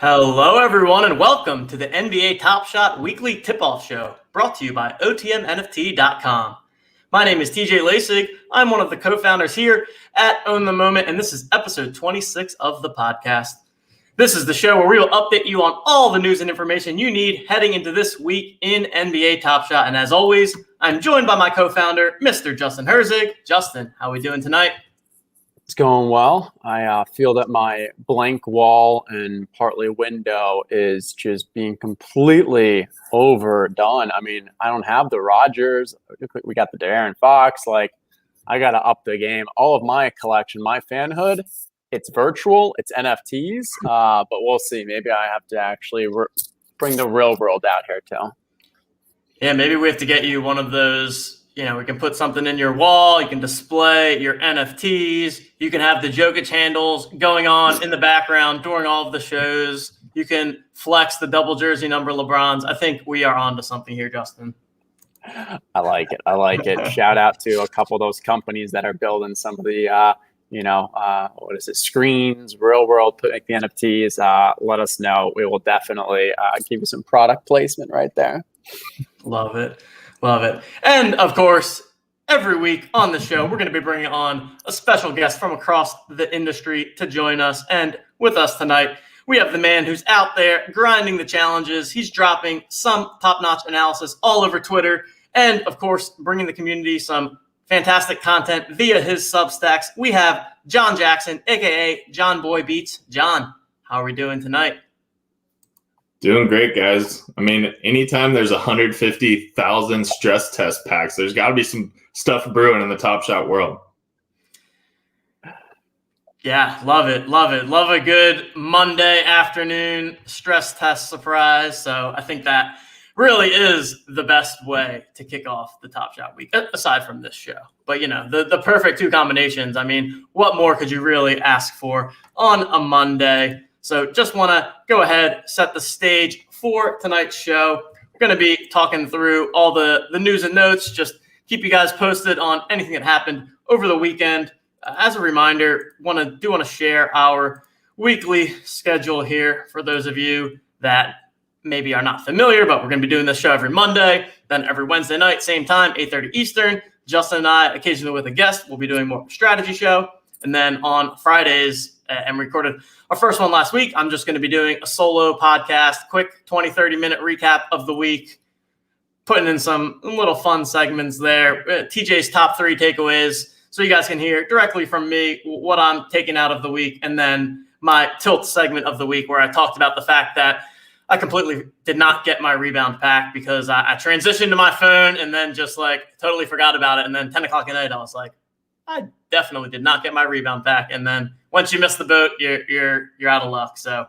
Hello, everyone, and welcome to the NBA Top Shot Weekly Tip-Off Show, brought to you by OTMNFT.com. My name is TJ Lasig. I'm one of the co-founders here at Own the Moment, and this is episode 26 of the podcast. This is the show where we will update you on all the news and information you need heading into this week in NBA Top Shot. And as always, I'm joined by my co-founder, Mr. Justin Herzig. Justin, how are we doing tonight? It's going well. I feel that my blank wall and partly window is just being completely overdone. I mean, I don't have the Rodgers. We got the De'Aaron Fox. I got to up the game. All of my collection, my fanhood, it's virtual. It's NFTs. But we'll see. Maybe I have to actually bring the real world out here too. Yeah, maybe we have to get you one of those. You know, we can put something in your wall. You can display your NFTs. You can have the Jokic handles going on in the background during all of the shows. You can flex the double jersey number LeBrons. I think we are on to something here, Justin. I like it. Shout out to a couple of those companies that are building some of the, screens, real world, put the NFTs. Let us know. We will definitely give you some product placement right there. Love it. And of course, every week on the show, we're going to be bringing on a special guest from across the industry to join us. And with us tonight, we have the man who's out there grinding the challenges. He's dropping some top-notch analysis all over Twitter. And of course, bringing the community some fantastic content via his Substacks. We have Jon Jackson, a.k.a. Jonboybeats. Jon, how are we doing tonight? Doing great, guys. I mean, anytime there's 150,000 stress test packs, there's got to be some stuff brewing in the Top Shot world. Yeah, love it. Love a good Monday afternoon stress test surprise. So I think that really is the best way to kick off the Top Shot week, aside from this show. But, you know, the perfect two combinations. I mean, what more could you really ask for on a Monday? So just want to go ahead, set the stage for tonight's show. We're going to be talking through all the news and notes, just keep you guys posted on anything that happened over the weekend. As a reminder, want to share our weekly schedule here for those of you that maybe are not familiar, but we're going to be doing this show every Monday, then every Wednesday night, same time, 8:30 Eastern. Justin and I, occasionally with a guest, will be doing more of a strategy show. And then on Fridays, and recorded our first one last week, I'm just going to be doing a solo podcast, quick 20, 30-minute recap of the week, putting in some little fun segments there. TJ's top 3 takeaways, so you guys can hear directly from me what I'm taking out of the week, and then my tilt segment of the week where I talked about the fact that I completely did not get my rebound pack because I transitioned to my phone and then just totally forgot about it. And then 10 o'clock at night, I was like, I definitely did not get my rebound pack. And then once you miss the boat, you're out of luck. So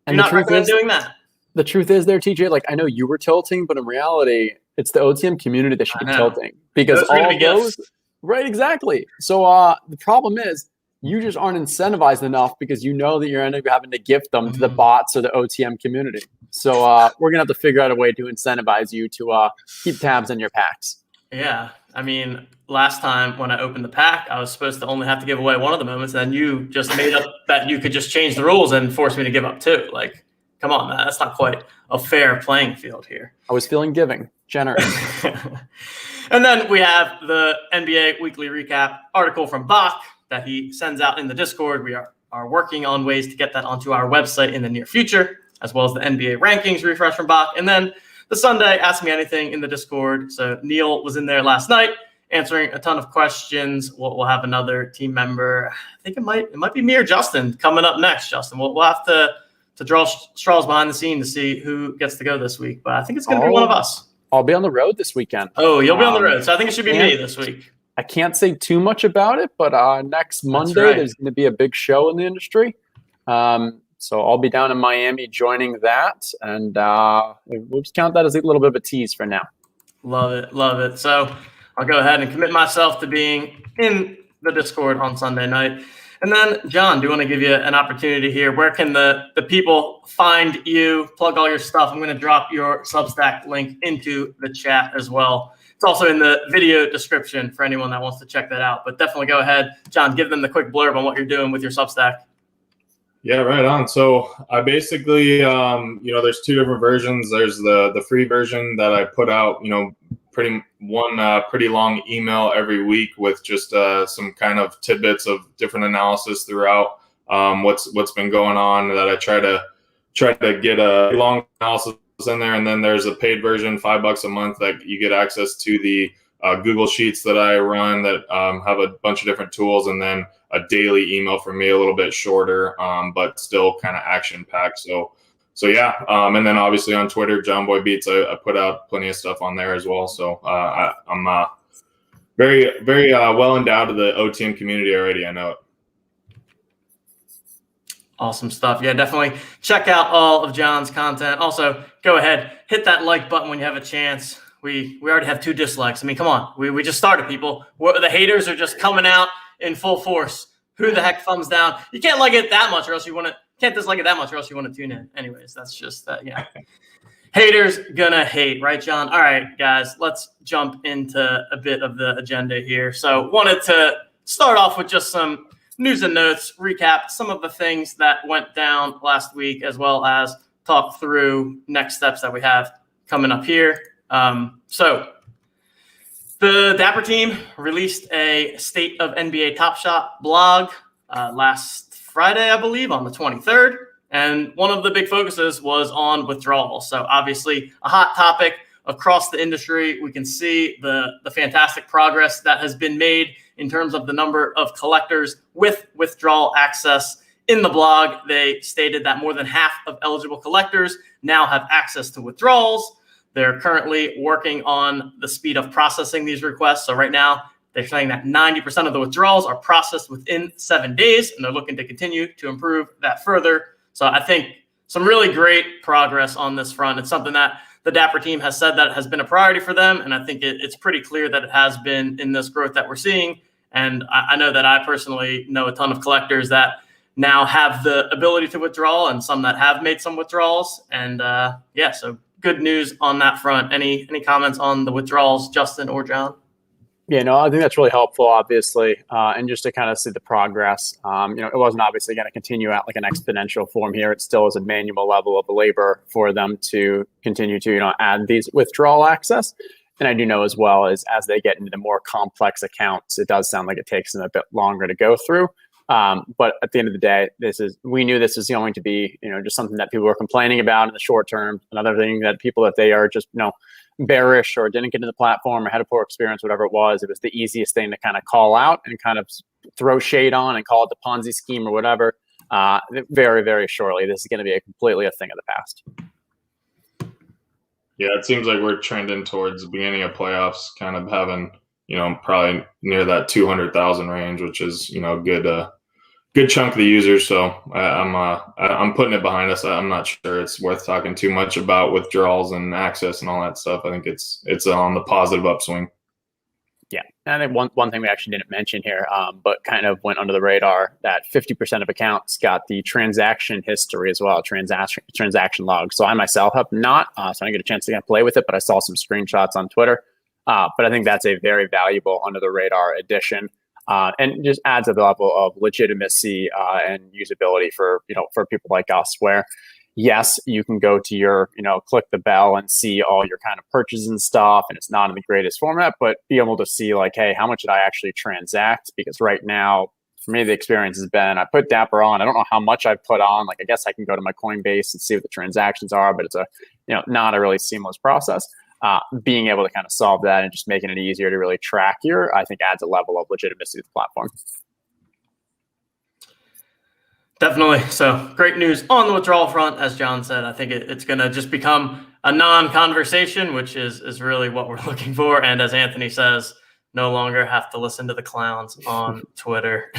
you're not recommend doing that. The truth is there, TJ, I know you were tilting, but in reality, it's the OTM community that should be tilting. Because all those right, exactly. So the problem is you just aren't incentivized enough because you know that you're ending up having to gift them to the bots or the OTM community. So we're gonna have to figure out a way to incentivize you to keep tabs on your packs. Yeah. I mean, last time when I opened the pack, I was supposed to only have to give away one of the moments. And then you just made up that you could just change the rules and force me to give up 2. Come on, man. That's not quite a fair playing field here. I was feeling giving, generous. And then we have the NBA weekly recap article from Bach that he sends out in the Discord. We are working on ways to get that onto our website in the near future, as well as the NBA rankings refresh from Bach. And then the Sunday, Ask Me Anything in the Discord. So Neil was in there last night answering a ton of questions. We'll have another team member. I think it might be me or Justin coming up next, Justin. We'll have to draw straws behind the scene to see who gets to go this week. But I think it's going to be one of us. I'll be on the road this weekend. Oh, you'll be on the road. So I think it should be me this week. I can't say too much about it, but next Monday, there's going to be a big show in the industry. So I'll be down in Miami joining that, and we'll just count that as a little bit of a tease for now. Love it. So I'll go ahead and commit myself to being in the Discord on Sunday night. And then, Jon, do you want to give you an opportunity here? Where can the people find you, plug all your stuff? I'm going to drop your Substack link into the chat as well. It's also in the video description for anyone that wants to check that out. But definitely go ahead, Jon, give them the quick blurb on what you're doing with your Substack. Yeah, right on. So I basically, there's two different versions. There's the free version that I put out, pretty long email every week with just some kind of tidbits of different analysis throughout what's been going on, that I try to get a long analysis in there. And then there's a paid version, $5 a month, that you get access to the Google Sheets that I run that have a bunch of different tools, and then a daily email from me, a little bit shorter, but still kind of action packed. So yeah. And then obviously on Twitter, Jonboybeats, I put out plenty of stuff on there as well. So I'm very, very well endowed to the OTM community already. I know it. Awesome stuff. Yeah, definitely check out all of Jon's content. Also, go ahead, hit that like button when you have a chance. We already have 2 dislikes. I mean, come on. We just started, people. The haters are just coming out in full force. Who the heck thumbs down? You can't like it that much, or else you want to. Can't dislike it that much, or else you want to tune in. Anyways, that's just that. Yeah. Haters gonna hate, right, Jon? All right, guys, let's jump into a bit of the agenda here. So, wanted to start off with just some news and notes, recap some of the things that went down last week, as well as talk through next steps that we have coming up here. So the Dapper team released a State of NBA Top Shot blog last Friday, I believe, on the 23rd. And one of the big focuses was on withdrawals. So obviously a hot topic across the industry. We can see the fantastic progress that has been made in terms of the number of collectors with withdrawal access. In the blog, they stated that more than half of eligible collectors now have access to withdrawals. They're currently working on the speed of processing these requests. So right now, they're saying that 90% of the withdrawals are processed within 7 days, and they're looking to continue to improve that further. So I think some really great progress on this front. It's something that the Dapper team has said that has been a priority for them, and I think it's pretty clear that it has been in this growth that we're seeing. And I know that I personally know a ton of collectors that now have the ability to withdraw, and some that have made some withdrawals. And so good news on that front. Any comments on the withdrawals, Justin or Jon? Yeah, no, I think that's really helpful, obviously, and just to kind of see the progress. It wasn't obviously going to continue at like an exponential form here. It still is a manual level of labor for them to continue to, add these withdrawal access. And I do know as well as they get into the more complex accounts, it does sound like it takes them a bit longer to go through. But at the end of the day, we knew this is going to be, just something that people were complaining about in the short term. Another thing that people that they are just, bearish or didn't get into the platform or had a poor experience, whatever it was the easiest thing to kind of call out and kind of throw shade on and call it the Ponzi scheme or whatever. Very, very shortly, this is going to be completely a thing of the past. Yeah, it seems like we're trending towards the beginning of playoffs, kind of having, probably near that 200,000 range, which is, good chunk of the users. So I'm putting it behind us. I'm not sure it's worth talking too much about withdrawals and access and all that stuff. I think it's on the positive upswing. Yeah, and I think one thing we actually didn't mention here, but kind of went under the radar, that 50% of accounts got the transaction history as well, transaction log. So I myself have not, so I didn't get a chance to kind of play with it, but I saw some screenshots on Twitter. But I think that's a very valuable under the radar addition. And just adds a level of legitimacy and usability for people like us, where yes, you can go to your click the bell and see all your kind of purchases and stuff, and it's not in the greatest format, but be able to see like, hey, how much did I actually transact? Because right now, for me, the experience has been I put Dapper on. I don't know how much I've put on. Like I guess I can go to my Coinbase and see what the transactions are, but it's not a really seamless process. Being able to kind of solve that and just making it easier to really track I think adds a level of legitimacy to the platform. Definitely. So great news on the withdrawal front. As Jon said, I think it's going to just become a non-conversation, which is really what we're looking for. And as Anthony says, no longer have to listen to the clowns on Twitter.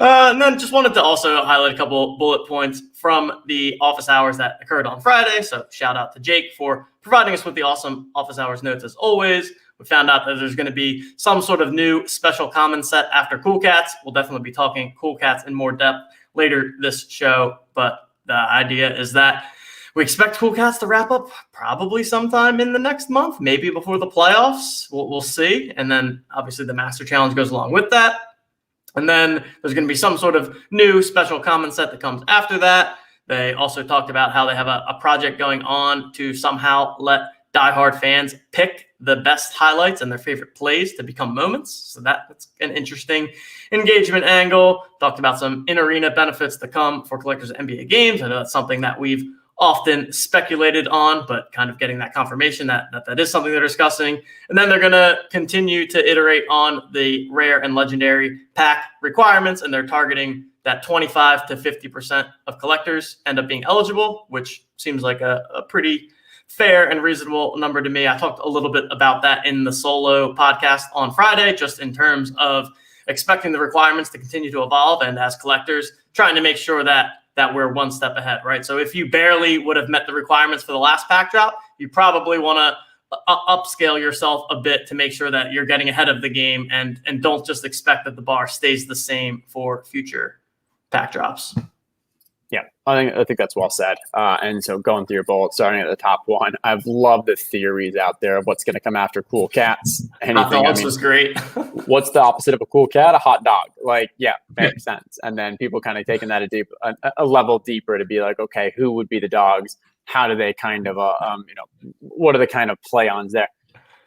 And then just wanted to also highlight a couple bullet points from the office hours that occurred on Friday. So shout out to Jake for providing us with the awesome office hours notes as always. We found out that there's going to be some sort of new special common set after Cool Cats. We'll definitely be talking Cool Cats in more depth later this show. But the idea is that we expect Cool Cats to wrap up probably sometime in the next month, maybe before the playoffs. We'll see. And then obviously the Master Challenge goes along with that. And then there's going to be some sort of new special common set that comes after that. They also talked about how they have a project going on to somehow let diehard fans pick the best highlights and their favorite plays to become moments. So that's an interesting engagement angle. Talked about some in-arena benefits to come for collectors of NBA games. I know that's something that we've often speculated on, but kind of getting that confirmation that is something they're discussing. And then they're going to continue to iterate on the rare and legendary pack requirements, and they're targeting that 25 to 50% of collectors end up being eligible, which seems like a pretty fair and reasonable number to me. I talked a little bit about that in the solo podcast on Friday, just in terms of expecting the requirements to continue to evolve, and as collectors trying to make sure that we're one step ahead, right? So if you barely would have met the requirements for the last pack drop, you probably want to upscale yourself a bit to make sure that you're getting ahead of the game, and don't just expect that the bar stays the same for future pack drops. Yeah, I think that's well said. And so going through your bullets, starting at the top one, I've loved the theories out there of what's going to come after cool cats. Anything, was great. What's the opposite of a cool cat? A hot dog. Like, yeah, makes sense. And then people kind of taking that a level deeper to be like, okay, who would be the dogs? How do they kind of, what are the kind of play-ons there?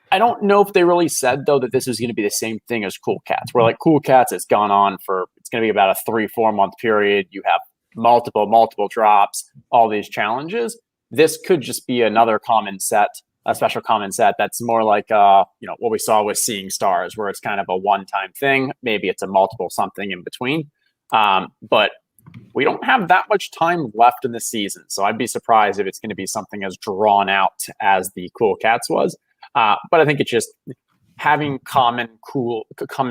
I don't know if they really said, though, that this is going to be the same thing as cool cats. Where like cool cats has gone on for, it's going to be about a 3-4 month period. You have multiple drops, all these challenges. This could just be another common set, a special common set that's more like what we saw with Seeing Stars, where it's kind of a one-time thing. Maybe it's a multiple something in between. But we don't have that much time left in the season, so I'd be surprised if it's going to be something as drawn out as the Cool Cats was. But I think it's just having common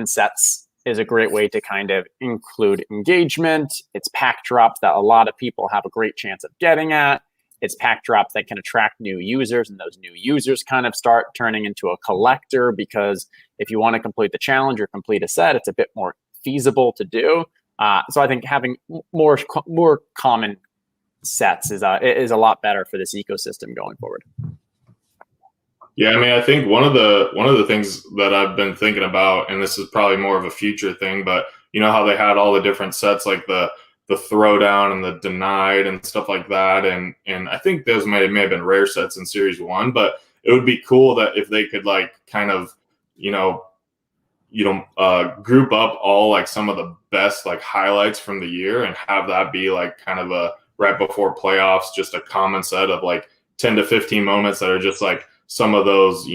sets is a great way to kind of include engagement. It's pack drops that a lot of people have a great chance of getting at. It's pack drops that can attract new users, and those new users kind of start turning into a collector, because if you want to complete the challenge or complete a set, it's a bit more feasible to do. So I think having more common sets is a lot better for this ecosystem going forward. Yeah, I mean, I think one of the things that I've been thinking about, and this is probably more of a future thing, but you know how they had all the different sets, like the throwdown and the denied and stuff like that, and I think those may have been rare sets in Series 1, but it would be cool that if they could like kind of group up all like some of the best like highlights from the year and have that be like kind of a right before playoffs, just a common set of like 10 to 15 moments that are just like some of those,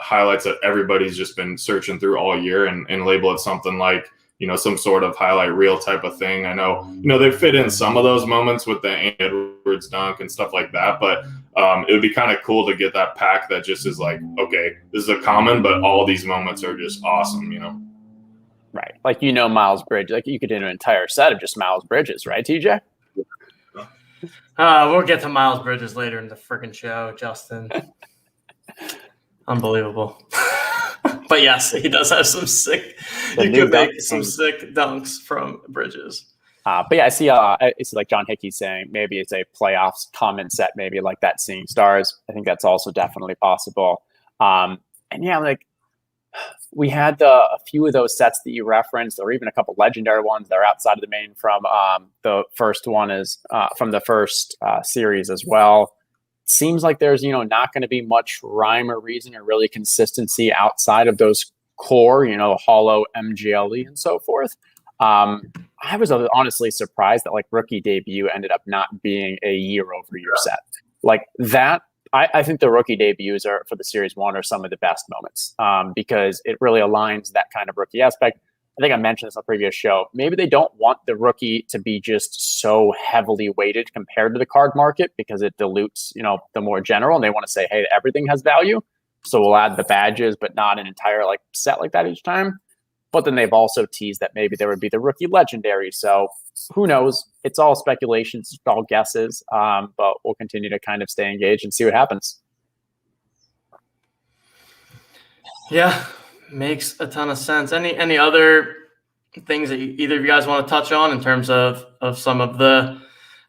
highlights that everybody's just been searching through all year, and label it something like, some sort of highlight reel type of thing. I know, they fit in some of those moments with the Anthony Edwards dunk and stuff like that, but it would be kind of cool to get that pack that just is like, okay, this is a common, but all these moments are just awesome, Right. Like, Miles Bridges, like you could do an entire set of just Miles Bridges, right, TJ? We'll get to Miles Bridges later in the freaking show, Justin. Unbelievable. But yes, he does have some sick. You could make some sick dunks from Bridges. But yeah, I see. It's like John Hickey saying maybe it's a playoffs common set, maybe like that Seeing Stars. I think that's also definitely possible. And yeah, like we had a few of those sets that you referenced, or even a couple legendary ones that are outside of the main. From the first one is from the first series as well. Seems like there's not going to be much rhyme or reason or really consistency outside of those core, hollow MGLE and so forth. I was honestly surprised that like rookie debut ended up not being a year-over-year set like that. I think the rookie debuts are for the Series 1 are some of the best moments because it really aligns that kind of rookie aspect. I think I mentioned this on a previous show. Maybe they don't want the rookie to be just so heavily weighted compared to the card market because it dilutes, the more general, and they want to say, hey, everything has value. So we'll add the badges, but not an entire like set like that each time. But then they've also teased that maybe there would be the rookie legendary. So who knows? It's all speculations, it's all guesses. But we'll continue to kind of stay engaged and see what happens. Yeah, makes a ton of sense. Any other things that either of you guys want to touch on in terms of some of the?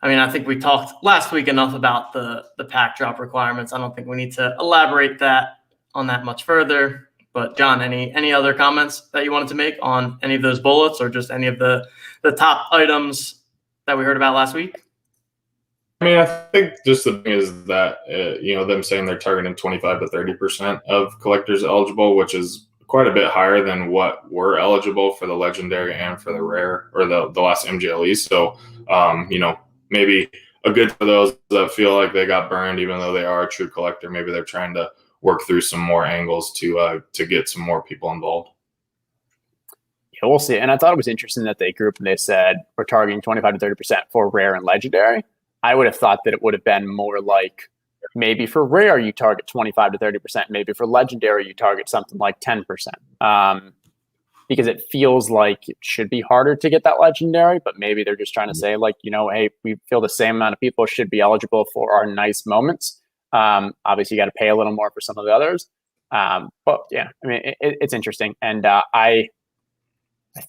I mean, I think we talked last week enough about the pack drop requirements. I don't think we need to elaborate on that much further. But John, any other comments that you wanted to make on any of those bullets or just any of the top items that we heard about last week? I mean, I think just the thing is that, them saying they're targeting 25 to 30% of collectors eligible, which is quite a bit higher than what were eligible for the legendary and for the rare or the last MGLE. So, maybe a good for those that feel like they got burned, even though they are a true collector. Maybe they're trying to work through some more angles to get some more people involved. Yeah, we'll see. And I thought it was interesting that they grouped and they said we're targeting 25 to 30% for rare and legendary. I would have thought that it would have been more like maybe for rare you target 25 to 30%, maybe for legendary you target something like 10%. Because it feels like it should be harder to get that legendary, but maybe they're just trying to say like, hey, we feel the same amount of people should be eligible for our nice moments. Obviously you got to pay a little more for some of the others. But yeah, I mean, it's interesting. And I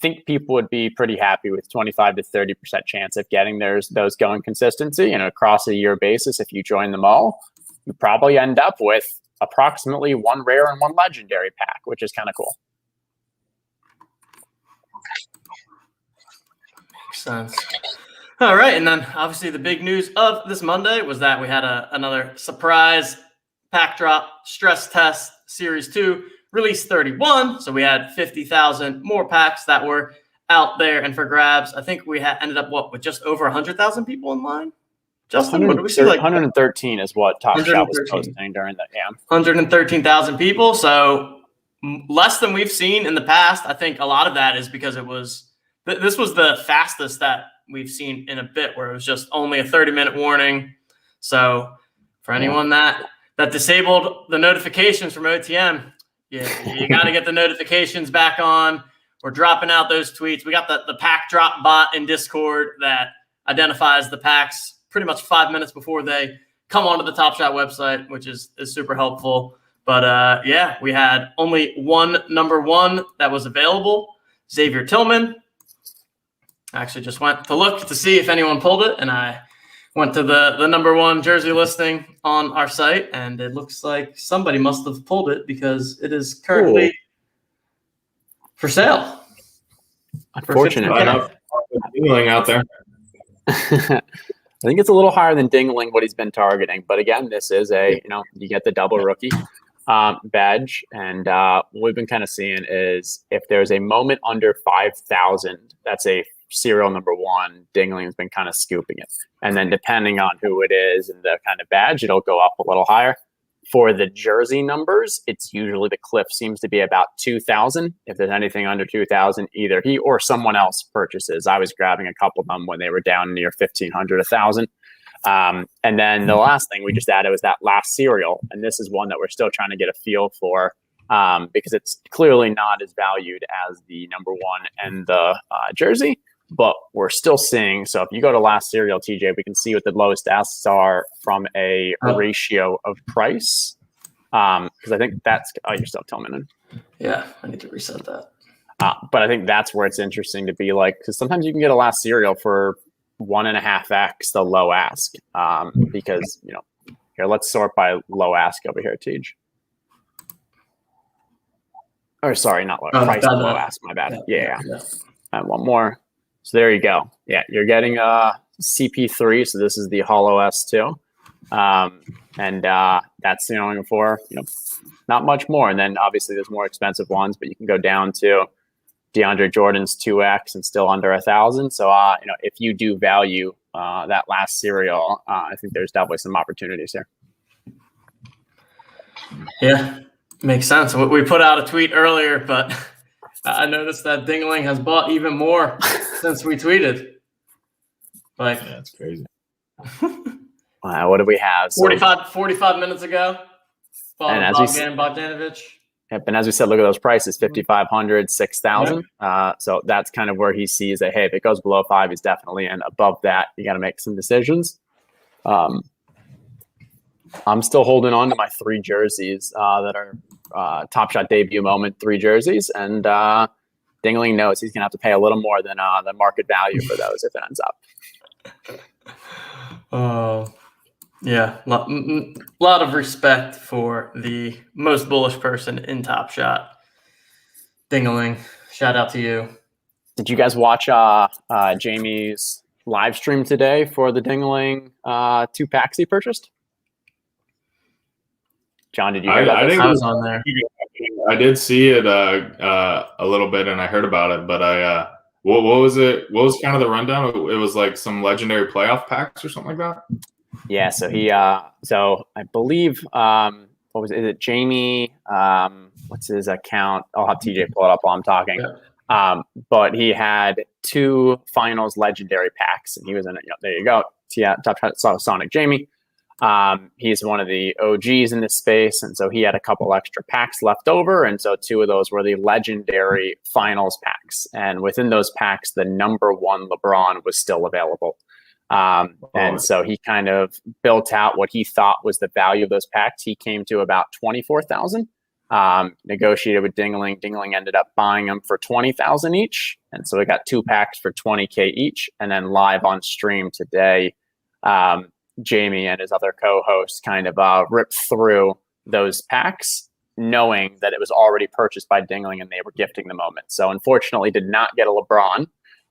think people would be pretty happy with 25 to 30% chance of getting those going consistency. And across a year basis, if you join them all, you probably end up with approximately one rare and one legendary pack, which is kind of cool. Makes sense. All right. And then obviously the big news of this Monday was that we had another surprise pack drop stress test series 2. Release 31, so we had 50,000 more packs that were out there and for grabs. I think we ended up with just over 100,000 people in line. Justin, what did we see? Like 113 is what Top Shot was posting during that. Yeah, 113,000 people. So less than we've seen in the past. I think a lot of that is because this was the fastest that we've seen in a bit, where it was just only a 30-minute warning. So for anyone that disabled the notifications from OTM. Yeah, you got to get the notifications back on. We're dropping out those tweets. We got the pack drop bot in Discord that identifies the packs pretty much 5 minutes before they come onto the Top Shot website, which is super helpful. But we had only one number 1 that was available, Xavier Tillman. I actually just went to look to see if anyone pulled it, and I went to the number 1 jersey listing on our site, and it looks like somebody must have pulled it because it is currently for sale. Unfortunate. Dingling out there. I think it's a little higher than Dingling what he's been targeting, but again, this is you get the double rookie badge, and what we've been kind of seeing is if there's a moment under 5,000, that's a serial number 1. Dingling has been kind of scooping it, and then depending on who it is and the kind of badge, it'll go up a little higher. For the jersey numbers, it's usually the cliff seems to be about 2,000. If there's anything under 2,000, either he or someone else purchases. I was grabbing a couple of them when they were down near 1,500, 1,000. And then the last thing we just added was that last serial, and this is one that we're still trying to get a feel for. Because it's clearly not as valued as the number 1 and the jersey, but we're still seeing. So if you go to last serial, TJ, we can see what the lowest asks are from a ratio of price. Because I think that's you're still telling me. Yeah, I need to reset that. But I think that's where it's interesting to be like, because sometimes you can get a last serial for 1.5x the low ask. Because here, let's sort by low ask over here, TJ. Or sorry, not low. Price below ask. My bad. Yeah. And one more. So there you go. Yeah, you're getting CP3. So this is the Holo S2, and that's for not much more. And then obviously there's more expensive ones, but you can go down to DeAndre Jordan's 2X and still under 1,000. So if you do value that last serial, I think there's definitely some opportunities here. Yeah. Makes sense. We put out a tweet earlier, but I noticed that Dingling has bought even more since we tweeted. Like, that's crazy. What do we have? 45 minutes ago. And as Bogdanovich. Yep, and as we said, look at those prices: 5,500, 6,000. So that's kind of where he sees that. Hey, if it goes below 5, he's definitely in. Above that, you got to make some decisions. I'm still holding on to my 3 jerseys that are Top Shot debut moment 3 jerseys, and Dingling knows he's gonna have to pay a little more than the market value for those if it ends up. Yeah, lot of respect for the most bullish person in Top Shot. Dingling, shout out to you. Did you guys watch Jamie's live stream today for the Dingling 2 packs he purchased? John, did you hear about this? I was on there. I did see it a little bit, and I heard about it. But what was it? What was kind of the rundown? It was like some legendary playoff packs or something like that. Yeah, so he so I believe what was it? Is it Jamie? What's his account? I'll have TJ pull it up while I'm talking. Yeah. But he had 2 finals legendary packs, and he was in it. There you go. Yeah, Top Shot Sonic Jamie. He's one of the OGs in this space, and so he had a couple extra packs left over, and so 2 of those were the legendary finals packs. And within those packs, the number 1 LeBron was still available. And so he kind of built out what he thought was the value of those packs. He came to about 24,000. Negotiated with Dingling. Dingling ended up buying them for 20,000 each, and so we got 2 packs for 20K each. And then live on stream today, Jamie and his other co-host kind of ripped through those packs, knowing that it was already purchased by Dingling and they were gifting the moment. So unfortunately, did not get a LeBron,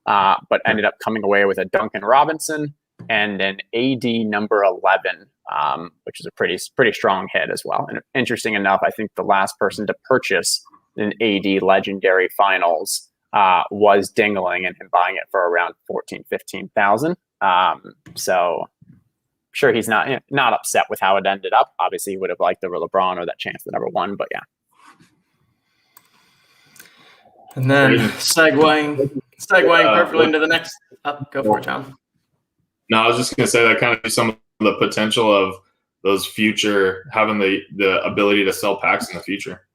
but ended up coming away with a Duncan Robinson and an AD number 11. Which is a pretty strong hit as well. And interesting enough, I think the last person to purchase an AD legendary finals was Dingling, and him buying it for around 15,000. So sure, he's not upset with how it ended up. Obviously, he would have liked the LeBron or that chance the number 1, but yeah. And then segueing perfectly into the next. Go for it, John. No, I was just going to say that kind of some of the potential of those future having the ability to sell packs in the future.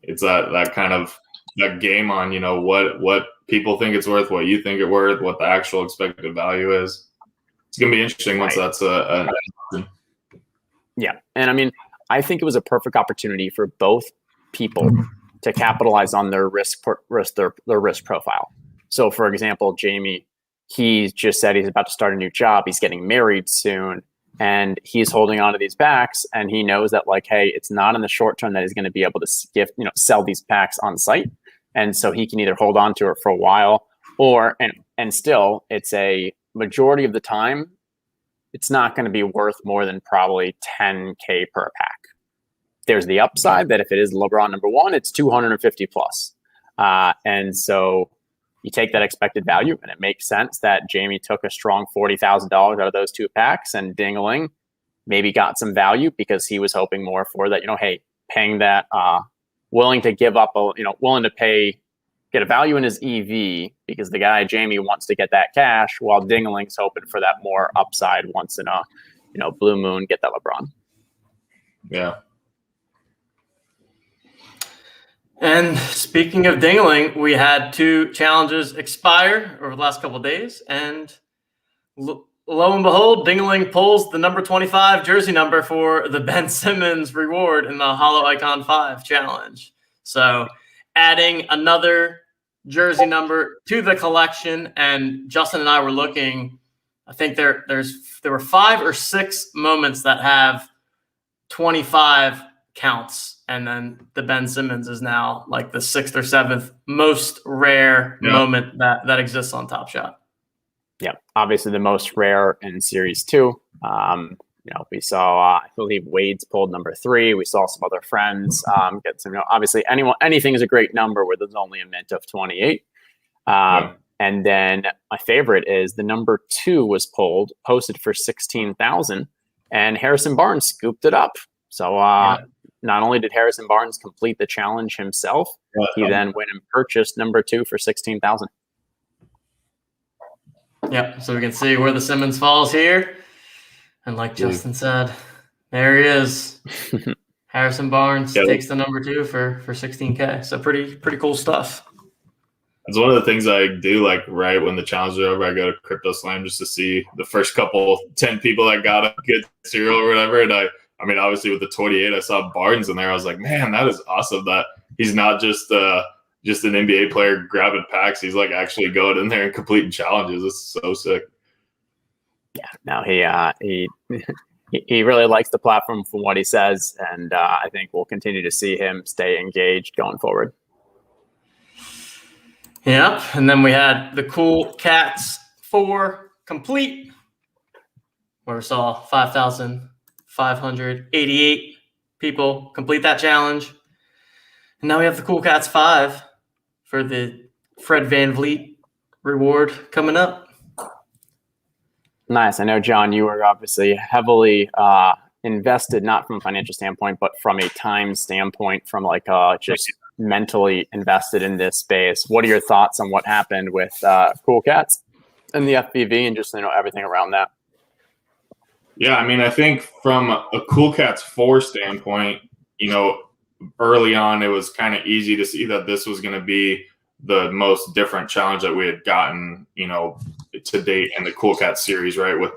It's that kind of that game on, what people think it's worth, what you think it's worth, what the actual expected value is. It's going to be interesting once that's an option. Yeah. And I mean, I think it was a perfect opportunity for both people to capitalize on their risk profile. So for example, Jamie, he just said he's about to start a new job. He's getting married soon, and he's holding on to these packs, and he knows that, like, hey, it's not in the short term that he's going to be able to sell these packs on site. And so he can either hold on to it for a while, or and still, it's a majority of the time, it's not going to be worth more than probably 10K per pack. There's the upside that if it is LeBron number 1, it's 250 plus. And so you take that expected value, and it makes sense that Jamie took a strong $40,000 out of those 2 packs, and Dingling maybe got some value because he was hoping more for that, hey, paying that, willing to give up, willing to pay, get a value in his EV because the guy, Jamie, wants to get that cash, while Dingling's hoping for that more upside once in a, blue moon, get that LeBron. Yeah. And speaking of Dingling, we had 2 challenges expire over the last couple of days, and lo and behold, Dingling pulls the number 25 jersey number for the Ben Simmons reward in the Holo Icon 5 challenge. So adding another jersey number to the collection, and Justin and I were looking. I think there were 5 or 6 moments that have 25 counts. And then the Ben Simmons is now like the 6th or 7th most rare moment that exists on Top Shot. Yeah, obviously the most rare in Series 2. We saw, I believe Wade's pulled number 3. We saw some other friends get some. Obviously, anything is a great number where there's only a mint of 28. And then my favorite is the number 2 was posted for 16,000, and Harrison Barnes scooped it up. So not only did Harrison Barnes complete the challenge himself, he then went and purchased number 2 for 16,000. Yep. So we can see where the Simmons falls here. And like Justin said, there he is. Harrison Barnes takes the number 2 for 16K. So pretty cool stuff. It's one of the things I do, like right when the challenge is over, I go to Crypto Slam just to see the first 10 people that got a good cereal or whatever. And I mean, obviously with the 28, I saw Barnes in there. I was like, man, that is awesome that he's not just an NBA player grabbing packs. He's like actually going in there and completing challenges. It's so sick. Yeah, no, he He really likes the platform from what he says, and I think we'll continue to see him stay engaged going forward. Yep. And then we had the Cool Cats 4 complete, where we saw 5,588 people complete that challenge. And now we have the Cool Cats 5 for the Fred Van Vliet reward coming up. Nice. I know, John, you were obviously heavily invested, not from a financial standpoint, but from a time standpoint, from like just mentally invested in this space. What are your thoughts on what happened with Cool Cats and the FPV and just, everything around that? Yeah, I mean, I think from a Cool Cats 4 standpoint, early on, it was kind of easy to see that this was going to be the most different challenge that we had gotten, to date in the Cool Cats series, right? With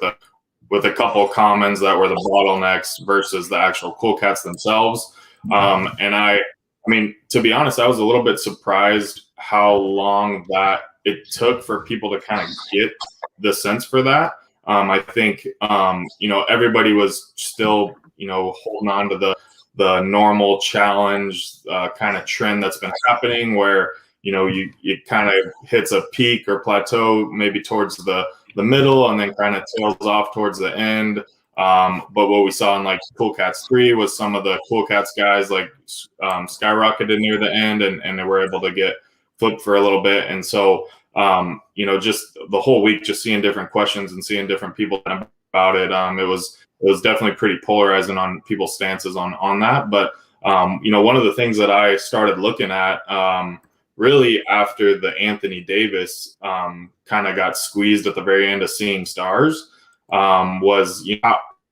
a couple of commons that were the bottlenecks versus the actual Cool Cats themselves. And I mean, to be honest, I was a little bit surprised how long that it took for people to kind of get the sense for that. I think, everybody was still, holding on to the normal challenge kind of trend that's been happening where, it kind of hits a peak or plateau maybe towards the middle and then kind of tails off towards the end. But what we saw in like Cool Cats 3 was some of the Cool Cats guys like skyrocketed near the end and they were able to get flipped for a little bit. And so, just the whole week, just seeing different questions and seeing different people about it. It was definitely pretty polarizing on people's stances on that. But, one of the things that I started looking at really after the Anthony Davis kind of got squeezed at the very end of Seeing Stars was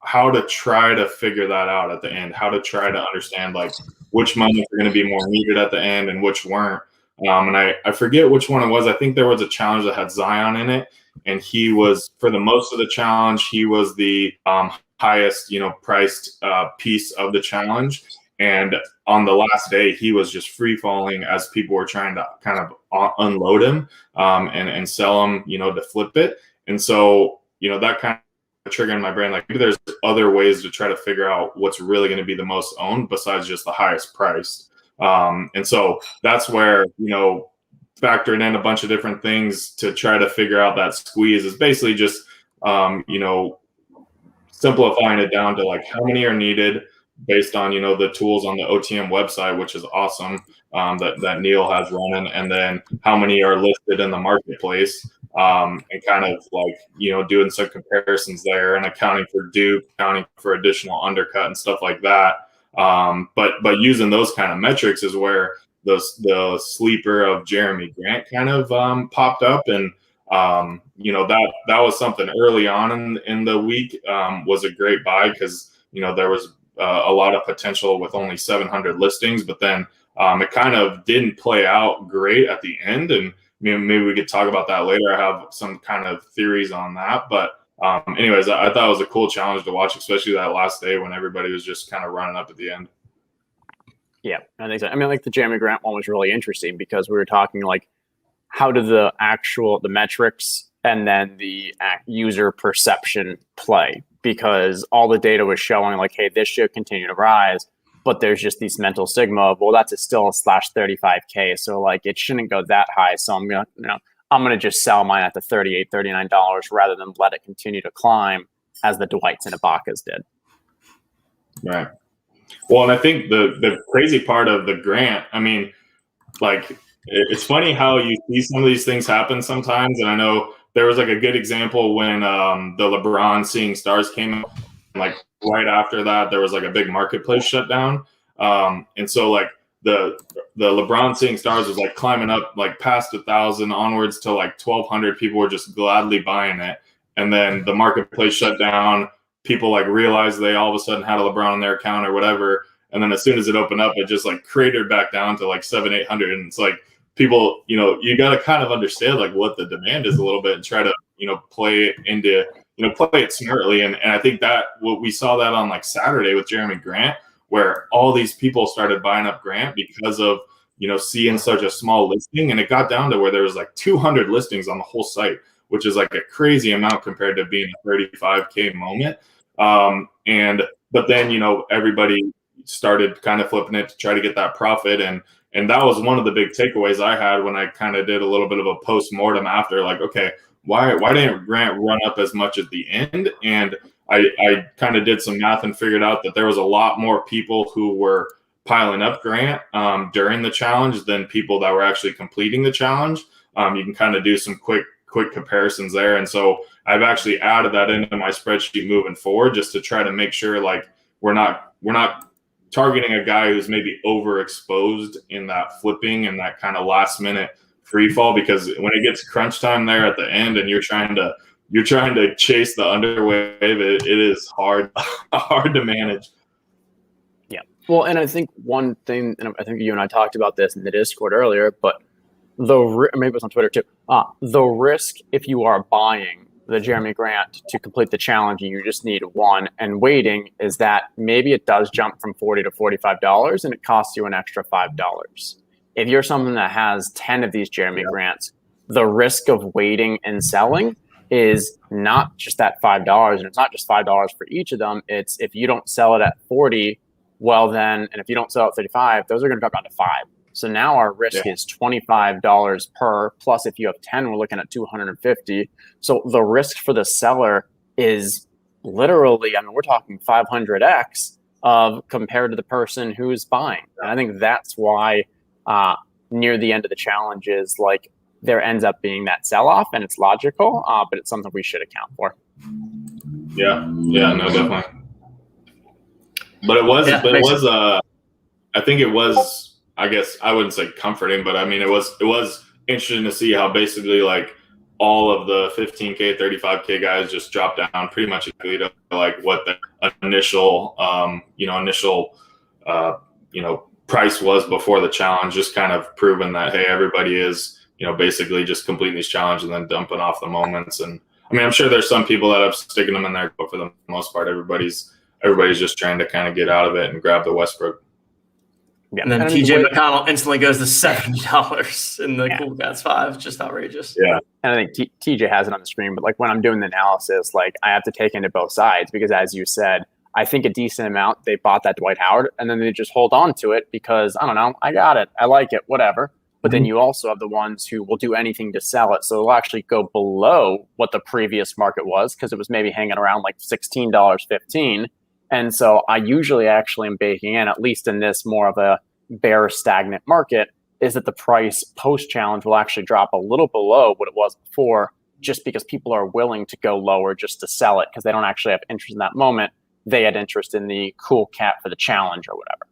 how to try to figure that out at the end, how to try to understand like which moments are going to be more needed at the end and which weren't. And I forget which one it was. I think there was a challenge that had Zion in it. And he was, for the most of the challenge, he was the highest, priced piece of the challenge. And on the last day, he was just free falling as people were trying to kind of unload him and sell him, to flip it. And so, that kind of triggered in my brain, like maybe there's other ways to try to figure out what's really going to be the most owned besides just the highest priced. And so that's where, factoring in a bunch of different things to try to figure out that squeeze is basically just, simplifying it down to like how many are needed based on, the tools on the OTM website, which is awesome, that Neil has running, and then how many are listed in the marketplace, and kind of like, doing some comparisons there and accounting for dupe, accounting for additional undercut and stuff like that. But using those kind of metrics is where the sleeper of Jeremy Grant kind of popped up. And, that was something early on in the week was a great buy because, there was a lot of potential with only 700 listings, but then it kind of didn't play out great at the end. And maybe we could talk about that later. I have some kind of theories on that. But anyways, I thought it was a cool challenge to watch, especially that last day when everybody was just kind of running up at the end. Yeah, I think so. I mean, like the Jeremy Grant one was really interesting because we were talking like, how do the metrics and then the user perception play? Because all the data was showing like, hey, this should continue to rise, but there's just these mental stigma of, well, that's still a /35K. So like, it shouldn't go that high. So I'm going to just sell mine at the $38, $39 rather than let it continue to climb as the Dwights and Ibaka's did. Right. Well, and I think the crazy part of the grant, I mean, like, it's funny how you see some of these things happen sometimes. And I know there was like a good example when the LeBron Seeing Stars came out, like right after that, there was like a big marketplace shutdown. And so like the LeBron Seeing Stars was like climbing up like past 1,000 onwards to like 1,200. People were just gladly buying it. And then the marketplace shut down. People like realized they all of a sudden had a LeBron on their account or whatever. And then as soon as it opened up, it just like cratered back down to like 700, 800. And it's like people, you got to kind of understand like what the demand is a little bit and try to, play it into, play it smartly. And I think that what we saw that on like Saturday with Jeremy Grant, where all these people started buying up Grant because of, seeing such a small listing. And it got down to where there was like 200 listings on the whole site, which is like a crazy amount compared to being a 35K moment. But then, everybody started kind of flipping it to try to get that profit. And that was one of the big takeaways I had when I kind of did a little bit of a post-mortem after, like, okay, why didn't Grant run up as much at the end? And I kind of did some math and figured out that there was a lot more people who were piling up Grant during the challenge than people that were actually completing the challenge. You can kind of do some quick comparisons there. And so I've actually added that into my spreadsheet moving forward, just to try to make sure, like, we're not targeting a guy who's maybe overexposed in that flipping and that kind of last minute free fall, because when it gets crunch time there at the end and you're trying to chase the underwave, it is hard to manage. Yeah. Well, and I think one thing, and I think you and I talked about this in the Discord earlier, but maybe it was on Twitter too. The risk if you are buying the Jeremy Grant to complete the challenge and you just need one and waiting is that maybe it does jump from $40 to $45 and it costs you an extra $5. If you're someone that has 10 of these Jeremy Grants, the risk of waiting and selling is not just that $5, and it's not just $5 for each of them. It's if you don't sell it at 40, well then, and if you don't sell at 35, those are going to drop down to 5. So now our risk is $25 per, plus if you have 10, we're looking at $250. So the risk for the seller is literally, I mean, we're talking 500x of compared to the person who's buying. And I think that's why near the end of the challenge is like there ends up being that sell-off, and it's logical, but it's something we should account for. Yeah, no, definitely. But it was, I think it was, I guess I wouldn't say comforting, but I mean, it was interesting to see how basically like all of the 15K, 35K guys just dropped down pretty much exactly to like what the initial price was before the challenge, just kind of proving that, hey, everybody is, basically just completing these challenges and then dumping off the moments. And I mean, I'm sure there's some people that have sticking them in there, but for the most part, everybody's just trying to kind of get out of it and grab the Westbrook. Yeah. And then TJ McConnell instantly goes to $70 in the Cool Cats 5. Just outrageous. Yeah. And I think TJ has it on the screen, but like when I'm doing the analysis, like I have to take into both sides because, as you said, I think a decent amount they bought that Dwight Howard and then they just hold on to it because, I don't know, I got it, I like it, whatever. But then you also have the ones who will do anything to sell it. So they'll actually go below what the previous market was because it was maybe hanging around like $16, $15. And so I usually actually am baking in, at least in this more of a bear stagnant market, is that the price post-challenge will actually drop a little below what it was before, just because people are willing to go lower just to sell it because they don't actually have interest in that moment. They had interest in the cool cat for the challenge or whatever.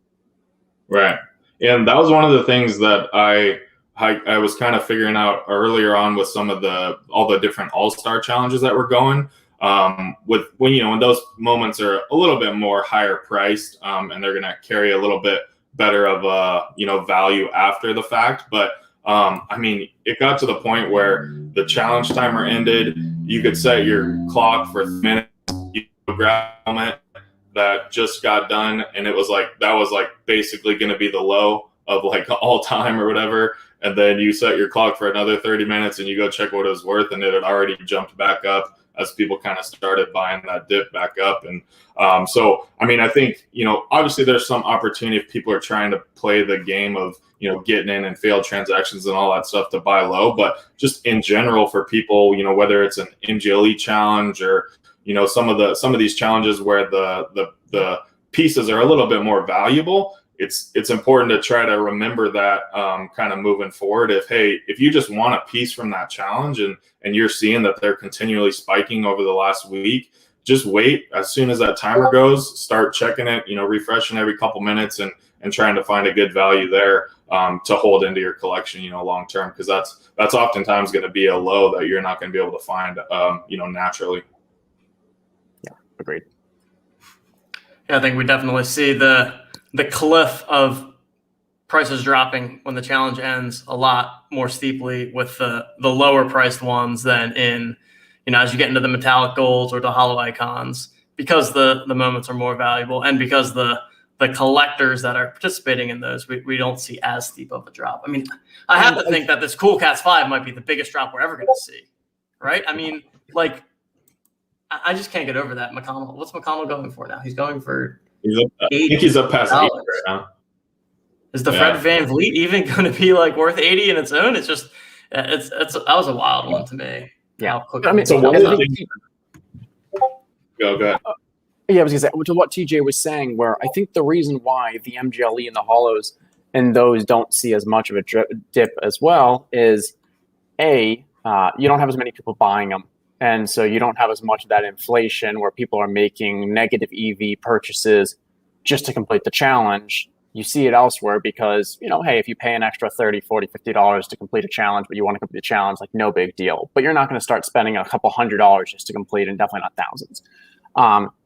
Right. And that was one of the things that I was kind of figuring out earlier on with some of all the different all-star challenges that were going. When those moments are a little bit more higher priced and they're going to carry a little bit better of value after the fact. But I mean, it got to the point where the challenge timer ended. You could set your clock for 3 minutes. You grab a moment that just got done, and it was like that was like basically going to be the low of like all time or whatever. And then you set your clock for another 30 minutes and you go check what it was worth, and it had already jumped back up as people kind of started buying that dip back up. And so, I mean, I think, obviously there's some opportunity if people are trying to play the game of, getting in and failed transactions and all that stuff to buy low. But just in general for people, whether it's an MGLE challenge or, some of these challenges where the pieces are a little bit more valuable, it's important to try to remember that kind of moving forward. If you just want a piece from that challenge and you're seeing that they're continually spiking over the last week, just wait. As soon as that timer goes, start checking it, refreshing every couple minutes and trying to find a good value there to hold into your collection, long term, because that's oftentimes going to be a low that you're not going to be able to find, naturally. Yeah, agreed. Yeah, I think we definitely see the cliff of prices dropping when the challenge ends a lot more steeply with the lower priced ones than in, as you get into the metallic golds or the hollow icons, because the moments are more valuable and because the collectors that are participating in those, we don't see as steep of a drop. I mean, I have to think that this Cool Cats 5 might be the biggest drop we're ever going to see, right? I mean, like, I just can't get over that. McConnell, what's McConnell going for now? He's going for I think he's up past 80 right now. Is the Fred VanVleet even going to be like worth 80 in its own? It's just, that was a wild one to me. Yeah. I mean, so one of the things. Go ahead. Yeah, I was going to say, to what TJ was saying, where I think the reason why the MGLE and the hollows and those don't see as much of a dip as well is, you don't have as many people buying them. And so you don't have as much of that inflation where people are making negative EV purchases just to complete the challenge. You see it elsewhere because, hey, if you pay an extra $30, $40, $50 to complete a challenge, but you want to complete the challenge, like no big deal. But you're not going to start spending a couple $100s just to complete, and definitely not thousands.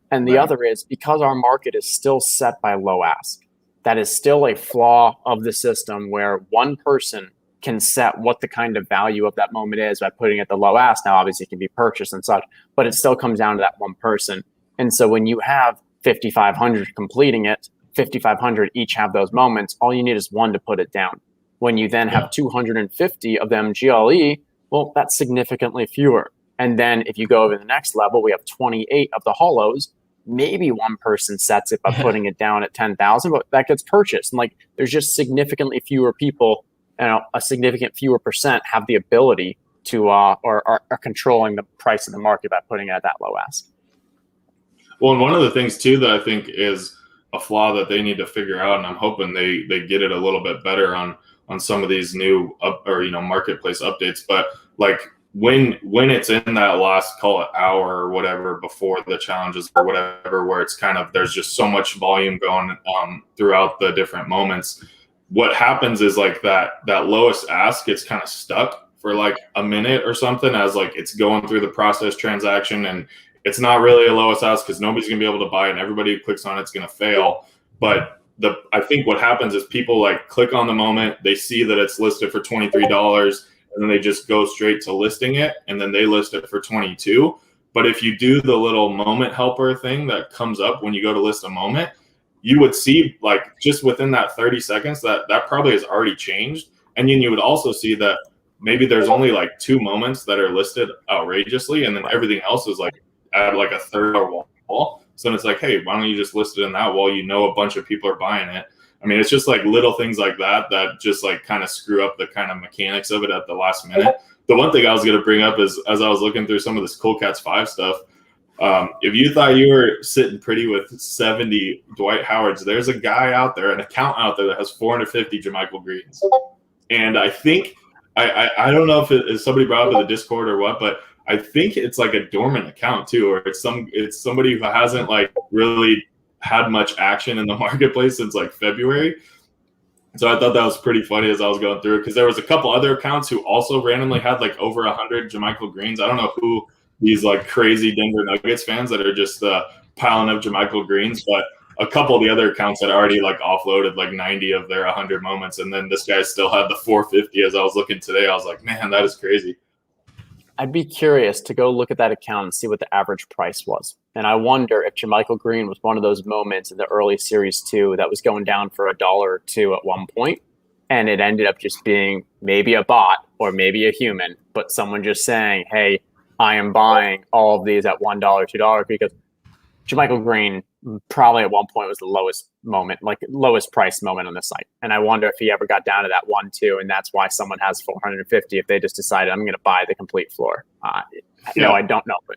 And the other is because our market is still set by low ask. That is still a flaw of the system where one person can set what the kind of value of that moment is by putting it the low ask. Now, obviously, it can be purchased and such, but it still comes down to that one person. And so when you have 5,500 completing it, 5,500 each have those moments, all you need is one to put it down. When you then have 250 of them GLE, well, that's significantly fewer. And then if you go over the next level, we have 28 of the hollows. Maybe one person sets it by putting it down at 10,000, but that gets purchased. And like, there's just significantly fewer people, a significant fewer percent have the ability to or are controlling the price of the market by putting it at that low ask. Well, and one of the things too that I think is a flaw that they need to figure out, and I'm hoping they get it a little bit better on some of these new marketplace updates. But like when it's in that last, call it hour or whatever before the challenges or whatever, where it's kind of there's just so much volume going throughout the different moments. What happens is like that lowest ask gets kind of stuck for like a minute or something as like it's going through the process transaction, and it's not really a lowest ask because nobody's gonna be able to buy it, and everybody who clicks on it's gonna fail. But I think what happens is people like click on the moment, they see that it's listed for $23, and then they just go straight to listing it, and then they list it for 22. But if you do the little moment helper thing that comes up when you go to list a moment, you would see like just within that 30 seconds that probably has already changed. And then you would also see that maybe there's only like 2 moments that are listed outrageously, and then everything else is like at like a third wall. So then it's like, hey, why don't you just list it in that wall? A bunch of people are buying it. I mean, it's just like little things like that just like kind of screw up the kind of mechanics of it at the last minute. The one thing I was going to bring up is, as I was looking through some of this Cool Cats 5 stuff, if you thought you were sitting pretty with 70 Dwight Howards, there's a guy out there, an account out there that has 450 Jermichael Greens. And I think, I don't know if it's somebody brought up in the Discord or what, but I think it's like a dormant account too, or it's somebody who hasn't like really had much action in the marketplace since like February. So I thought that was pretty funny as I was going through it, because there was a couple other accounts who also randomly had like over 100 Jermichael Greens. I don't know who these like crazy Denver Nuggets fans that are just piling up Jermichael Greens, but a couple of the other accounts had already like offloaded like 90 of their 100 moments, and then this guy still had the 450. As I was looking today, I was like, man, that is crazy. I'd be curious to go look at that account and see what the average price was. And I wonder if Jermichael Green was one of those moments in the early Series 2 that was going down for $1 or $2 at one point, and it ended up just being maybe a bot or maybe a human, but someone just saying, hey, I am buying all of these at $1, $2, because Jermichael Green probably at one point was the lowest moment, like lowest price moment on the site. And I wonder if he ever got down to that 1, 2, and that's why someone has 450 if they just decided I'm going to buy the complete floor. No, I don't know, but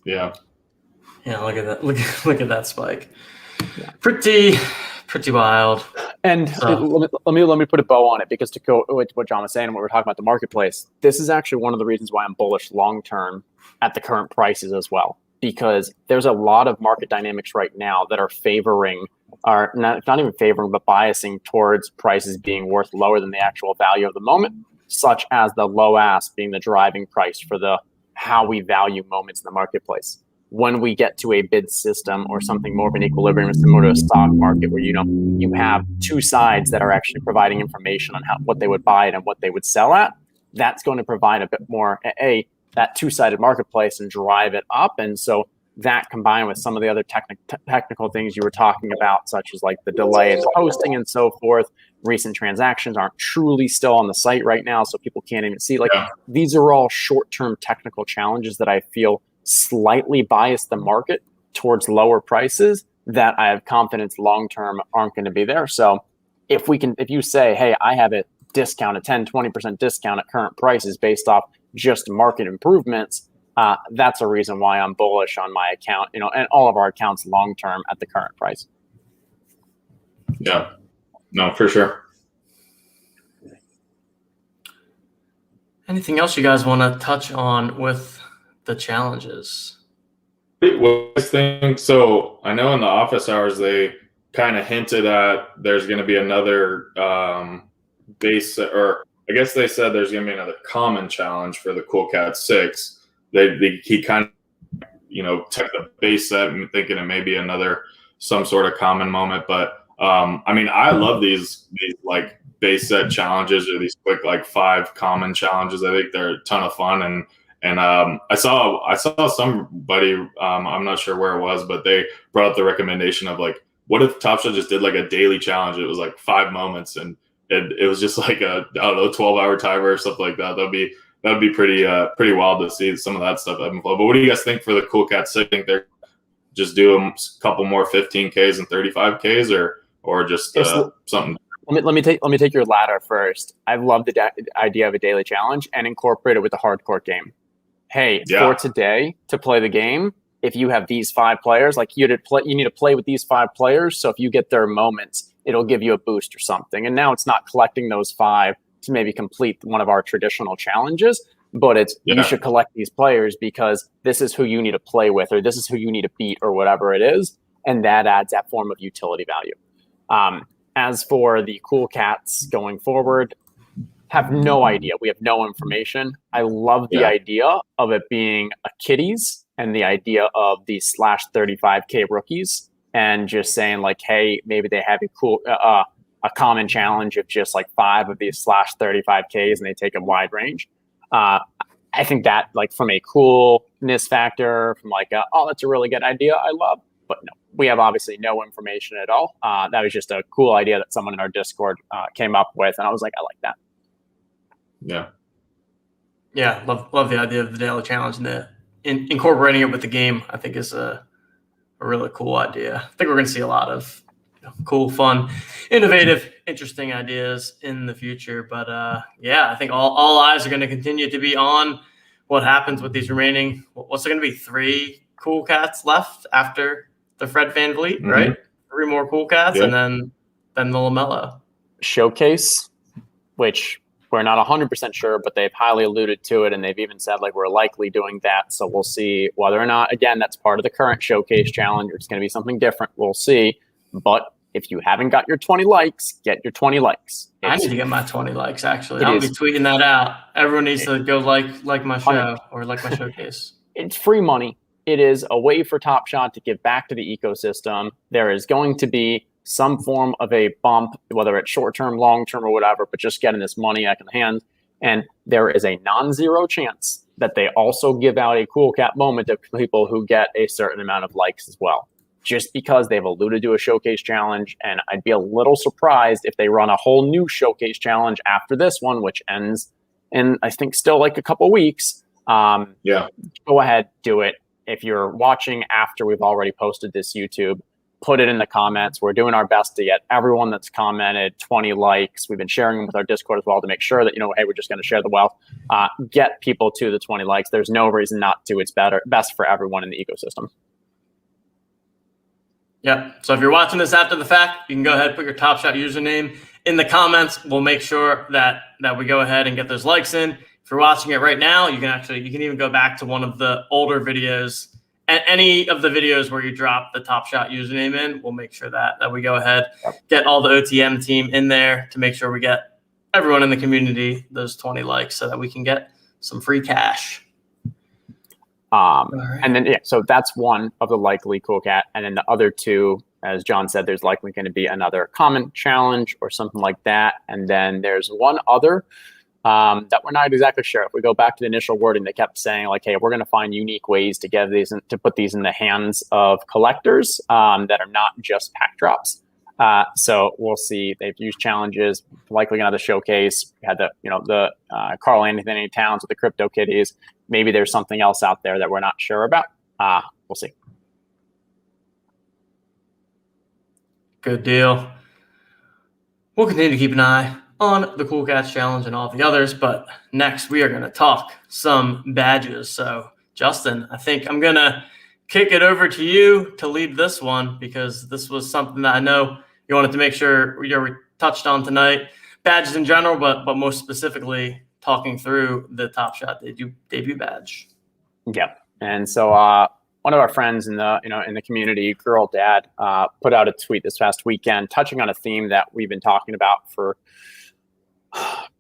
yeah. Look at that! Look at that spike. Yeah. Pretty wild. And let me put a bow on it, because to go with what Jon was saying and what we're talking about the marketplace, this is actually one of the reasons why I'm bullish long term at the current prices as well. Because there's a lot of market dynamics right now that are favoring, or not even favoring, but biasing towards prices being worth lower than the actual value of the moment, such as the low ask being the driving price for how we value moments in the marketplace. When we get to a bid system or something more of an equilibrium, similar to a stock market, where you have 2 sides that are actually providing information on what they would buy it and what they would sell at, that's going to provide a bit more that 2-sided marketplace and drive it up. And so that, combined with some of the other technical things you were talking about, such as like the delay in posting and so forth, recent transactions aren't truly still on the site right now, so people can't even see. Like, these are all short-term technical challenges that I feel slightly bias the market towards lower prices that I have confidence long-term aren't going to be there. So if you say, hey, I have it discounted 10, 20% discount at current prices based off just market improvements, that's a reason why I'm bullish on my account, and all of our accounts long-term at the current price. Yeah, no, for sure. Anything else you guys want to touch on with the challenges? What do you think? So I know in the office hours they kind of hinted at there's going to be another base, or I guess they said there's going to be another common challenge for the Cool Cat 6. He kind of took the base set and thinking it may be some sort of common moment, but I mean, I love these like base set challenges, or these quick like 5 common challenges. I think they're a ton of fun, and I saw somebody, I'm not sure where it was, but they brought up the recommendation of like, what if Top Shot just did like a daily challenge? It was like 5 moments, and it was just like a 12-hour timer or something like that. That'd be pretty wild to see some of that stuff ebb and flow. But what do you guys think for the Cool Cats? I think they're just do a couple more 15Ks and 35Ks, or just something. Let me take your latter first. I love the idea of a daily challenge and incorporate it with the hardcore game. Hey, for today to play the game, if you have these 5 players, like you need to play with these 5 players. So if you get their moments, it'll give you a boost or something. And now it's not collecting those 5 to maybe complete one of our traditional challenges, but it's you should collect these players because this is who you need to play with, or this is who you need to beat, or whatever it is. And that adds that form of utility value. As for the Cool Cats going forward, have no idea. We have no information. I love the idea of it being a kiddies and the idea of the /35K rookies, and just saying like, hey, maybe they have a common challenge of just like 5 of these /35Ks and they take a wide range. I think that, like, from a coolness factor, from like, that's a really good idea, I love. But no, we have obviously no information at all. That was just a cool idea that someone in our Discord came up with, and I was like, I like that. Yeah, love the idea of the daily challenge, and incorporating it with the game, I think, is a really cool idea. I think we're going to see a lot of cool, fun, innovative, interesting ideas in the future. But I think all eyes are going to continue to be on what happens with these remaining. What's there going to be 3 Cool Cats left after the Fred VanVleet, right? 3 more Cool Cats, and then the LaMelo Showcase, which we're not 100% sure, but they've highly alluded to it, and they've even said like we're likely doing that. So we'll see whether or not, again, that's part of the current Showcase challenge, or it's going to be something different. We'll see. But if you haven't got your 20 likes, get your 20 likes. I need to get my 20 likes, actually. I'll be tweeting that out. Everyone needs to go like my show or like my Showcase. It's free money. It is a way for Top Shot to give back to the ecosystem. There is going to be some form of a bump, whether it's short-term, long-term, or whatever, but just getting this money back in the hand. And there is a non-zero chance that they also give out a Cool Cat moment to people who get a certain amount of likes as well, just because they've alluded to a Showcase challenge. And I'd be a little surprised if they run a whole new Showcase challenge after this one, which ends in, I think, still like a couple weeks. Go ahead, do it. If you're watching after we've already posted this YouTube, put it in the comments. We're doing our best to get everyone that's commented 20 likes. We've been sharing them with our Discord as well to make sure that, hey, we're just going to share the wealth. Get people to the 20 likes. There's no reason not to. It's best for everyone in the ecosystem. Yep. So if you're watching this after the fact, you can go ahead and put your Top Shot username in the comments. We'll make sure that we go ahead and get those likes in. If you're watching it right now, you can even go back to one of the older videos. And any of the videos where you drop the Top Shot username in, we'll make sure that we go ahead, get all the OTM team in there to make sure we get everyone in the community those 20 likes so that we can get some free cash. And then, so that's one of the likely Cool Cat. And then the other 2, as John said, there's likely going to be another common challenge or something like that. And then there's one other that we're not exactly sure. If we go back to the initial wording, they kept saying like, hey, we're going to find unique ways to get these to put these in the hands of collectors that are not just pack drops. So we'll see. They've used challenges, likely gonna have the showcase. We had the Carl Anthony Towns with the Crypto Kitties. Maybe there's something else out there that we're not sure about. We'll see. Good deal. We'll continue to keep an eye on the Cool Cats Challenge and all the others, but next we are going to talk some badges. So, Justin, I think I'm going to kick it over to you to lead this one because this was something that I know you wanted to make sure we touched on tonight. Badges in general, but most specifically talking through the Top Shot debut badge. Yep. And so one of our friends in the community, Girl Dad, put out a tweet this past weekend touching on a theme that we've been talking about for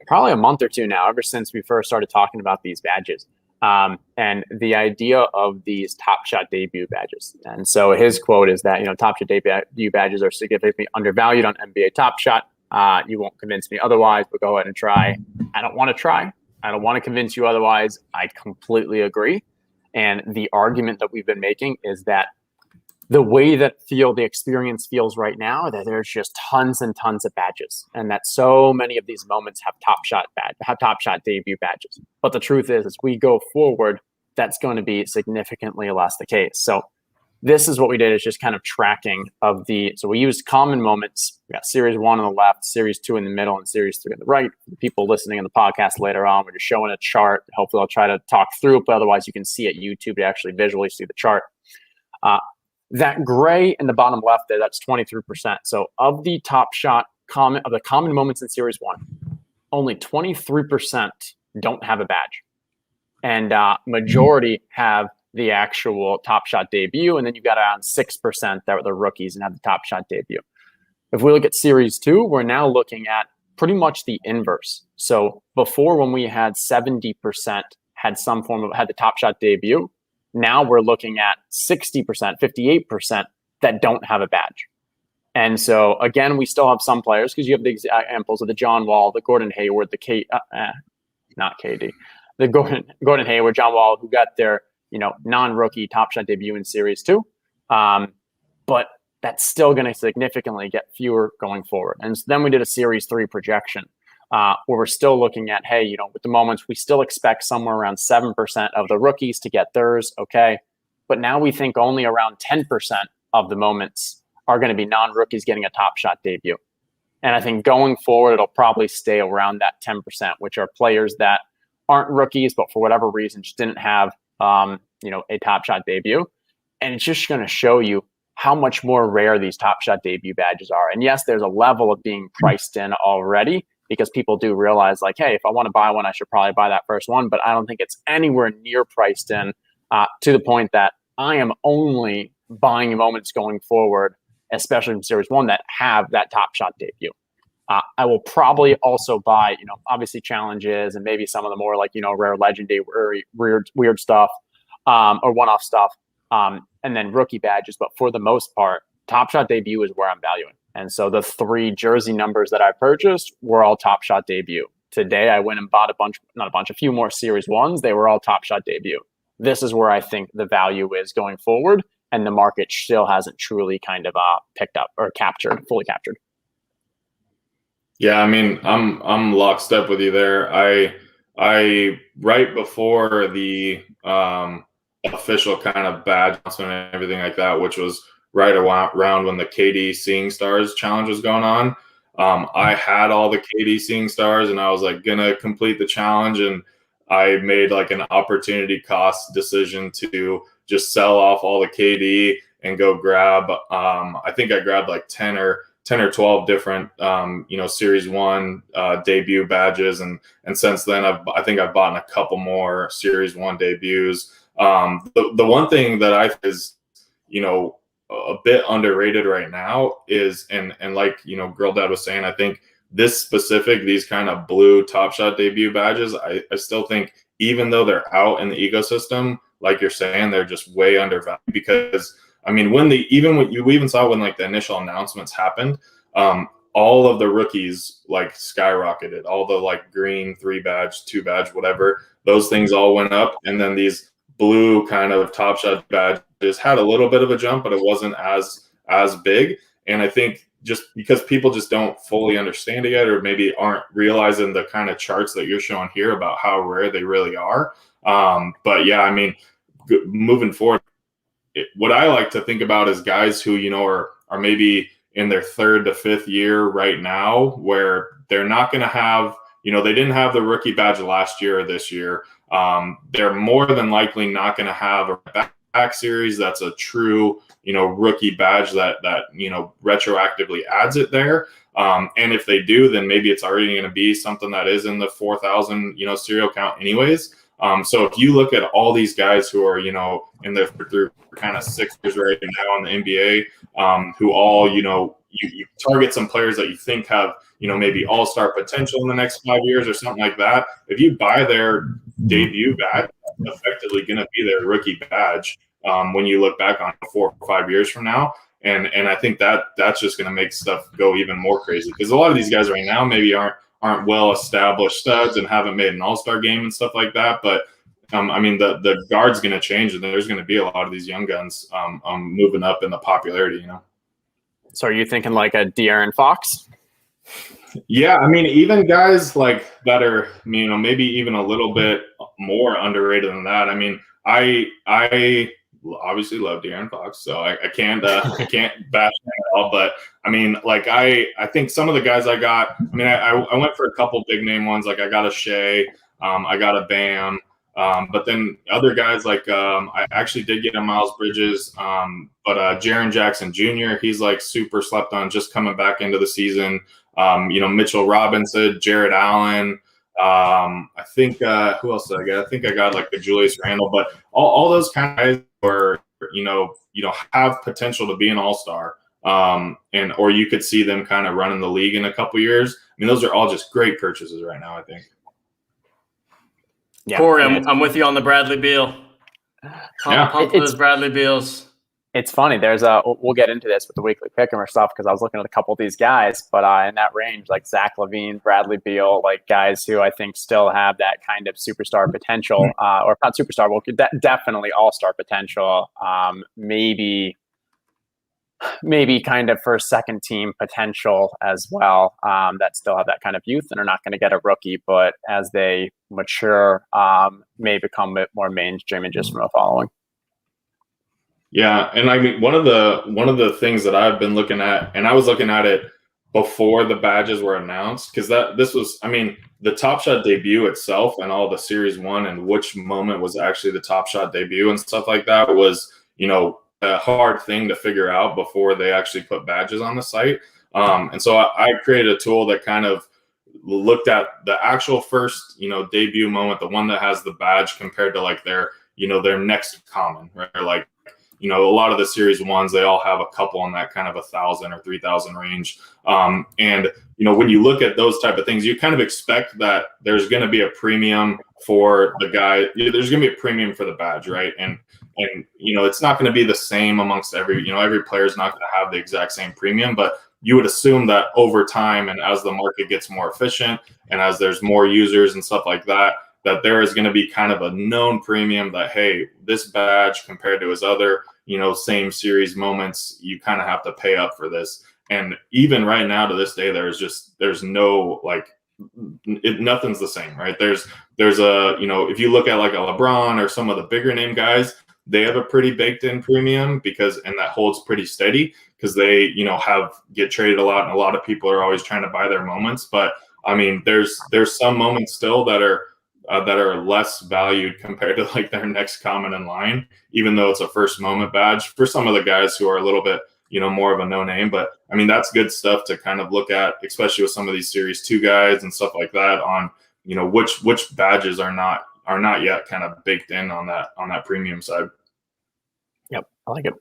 probably a month or two now, ever since we first started talking about these badges. And the idea of these Top Shot debut badges. And so his quote is that, Top Shot debut badges are significantly undervalued on NBA Top Shot. You won't convince me otherwise, but go ahead and try. I don't want to try. I don't want to convince you otherwise. I completely agree. And the argument that we've been making is that the way that the experience feels right now, that there's just tons and tons of badges, and that so many of these moments have Top Shot debut badges. But the truth is, as we go forward, that's going to be significantly less the case. So this is what we did, is just kind of tracking of so we used common moments. We got Series 1 on the left, Series 2 in the middle, and Series 3 on the right. For the people listening in the podcast later on, we're just showing a chart. Hopefully I'll try to talk through it, but otherwise you can see at YouTube to actually visually see the chart. That gray in the bottom left there, that's 23%. So of the Top Shot common moments in Series 1, only 23% don't have a badge. And majority have the actual Top Shot debut, and then you've got around 6% that are the rookies and have the Top Shot debut. If we look at Series 2, we're now looking at pretty much the inverse. So before, when we had 70% had the Top Shot debut, now we're looking at 60%, 58% that don't have a badge. And so again, we still have some players, because you have the examples of the John Wall, the Gordon Hayward, the Gordon Hayward, John Wall, who got their non-rookie Top Shot debut in Series 2. But that's still going to significantly get fewer going forward. And so then we did a Series 3 projection, where we're still looking at, with the moments, we still expect somewhere around 7% of the rookies to get theirs. Okay. But now we think only around 10% of the moments are going to be non-rookies getting a Top Shot debut. And I think going forward, it'll probably stay around that 10%, which are players that aren't rookies, but for whatever reason just didn't have a Top Shot debut. And it's just going to show you how much more rare these Top Shot debut badges are. And yes, there's a level of being priced in already, because people do realize, like, hey, if I want to buy one, I should probably buy that first one. But I don't think it's anywhere near priced in to the point that I am only buying moments going forward, especially from Series 1, that have that Top Shot debut. I will probably also buy, obviously challenges and maybe some of the more rare legendary, weird stuff, or one-off stuff, and then rookie badges. But for the most part, Top Shot debut is where I'm valuing. And so the 3 jersey numbers that I purchased were all Top Shot debut. Today, I went and bought a few more Series 1s. They were all Top Shot debut. This is where I think the value is going forward, and the market still hasn't truly kind of picked up or fully captured. Yeah, I mean, I'm lockstep with you there. I right before the official kind of badge announcement and everything like that, which was right around when the KD Seeing Stars challenge was going on. I had all the KD Seeing Stars, and I was gonna complete the challenge, and I made an opportunity cost decision to just sell off all the KD and go grab. I think I grabbed 10 or 12 different Series 1 debut badges, and since then I think I've bought a couple more Series 1 debuts. The one thing that I think is a bit underrated right now is, and Girl Dad was saying, I think these kind of blue Top Shot debut badges, I still think, even though they're out in the ecosystem, like you're saying, they're just way undervalued. Because I mean, we even saw when the initial announcements happened, all of the rookies skyrocketed. All the green 3 badge, 2 badge, whatever, those things all went up, and then these blue kind of Top Shot badges had a little bit of a jump, but it wasn't as big. And I think just because people just don't fully understand it yet, or maybe aren't realizing the kind of charts that you're showing here about how rare they really are. But yeah, I mean, moving forward, what I like to think about is guys who, you know, are maybe in their 3rd to 5th year right now, where they're not going to have, you know, they didn't have the rookie badge last year or this year. They're more than likely not going to have a back series that's a true, you know, rookie badge that you know, retroactively adds it there. And if they do, then maybe it's already going to be something that is in the 4,000, you know, serial count anyways. So if you look at all these guys who are, you know, in their through kind of 6 years right now in the NBA, who all, you know, you target some players that you think have, you know, maybe all-star potential in the next 5 years or something like that. If you buy their debut badge, it's effectively going to be their rookie badge when you look back on 4 or 5 years from now. And I think that's just going to make stuff go even more crazy, because a lot of these guys right now maybe aren't well-established studs and haven't made an all-star game and stuff like that. But I mean, the guard's going to change, and there's going to be a lot of these young guns moving up in the popularity, you know. So are you thinking like a De'Aaron Fox? Yeah, I mean, even guys like that are, you know, maybe even a little bit more underrated than that. I mean, I obviously love De'Aaron Fox, so I can't bash him at all. But I mean, like I think some of the guys I got, I mean, I went for a couple big name ones. Like I got a Shea, I got a Bam, but then other guys like I actually did get a Miles Bridges, but Jon Jackson Jr., he's like super slept on, just coming back into the season. You know, Mitchell Robinson, Jared Allen. I think who else did I get? I think I got like the Julius Randle, but all those kind of guys are, you know, have potential to be an all-star. And or you could see them kind of running the league in a couple years. I mean, those are all just great purchases right now, I think. Yeah, Corey, I'm with you on the Bradley Beal. Pump for those Bradley Beals. It's funny. We'll get into this with the weekly pickem stuff, because I was looking at a couple of these guys, but in that range, like Zach LaVine, Bradley Beal, like guys who I think still have that kind of superstar potential, or not superstar, well, definitely all-star potential. Maybe kind of first, second team potential as well, that still have that kind of youth and are not going to get a rookie, but as they mature, may become a bit more mainstream and just from a following. Yeah, and I mean, one of the things that I've been looking at, and I was looking at it before the badges were announced, because this was, I mean, the Top Shot debut itself and all the Series 1 and which moment was actually the Top Shot debut and stuff like that was, you know, a hard thing to figure out before they actually put badges on the site. And so I created a tool that kind of looked at the actual first, you know, debut moment, the one that has the badge, compared to like their, you know, their next common, right? Like, you know, a lot of the Series 1s, they all have a couple in that kind of 1,000 or 3,000 range. And, you know, when you look at those type of things, you kind of expect that there's going to be a premium for the guy. There's going to be a premium for the badge, right? And you know, it's not going to be the same amongst every player is not going to have the exact same premium, but you would assume that over time, and as the market gets more efficient and as there's more users and stuff like that, that there is going to be kind of a known premium that, hey, this badge compared to his other, you know, same series moments, you kind of have to pay up for this. And even right now to this day, there's no, like, nothing's the same, right? There's a, you know, if you look at like a LeBron or some of the bigger name guys, they have a pretty baked in premium and that holds pretty steady because they, you know, get traded a lot, and a lot of people are always trying to buy their moments. But I mean, there's some moments still that are less valued compared to like their next common in line, even though it's a first moment badge for some of the guys who are a little bit, you know, more of a no name. But I mean, that's good stuff to kind of look at, especially with some of these Series 2 guys and stuff like that, on, you know, which badges are not yet kind of baked in on that premium side. Yep, I like it.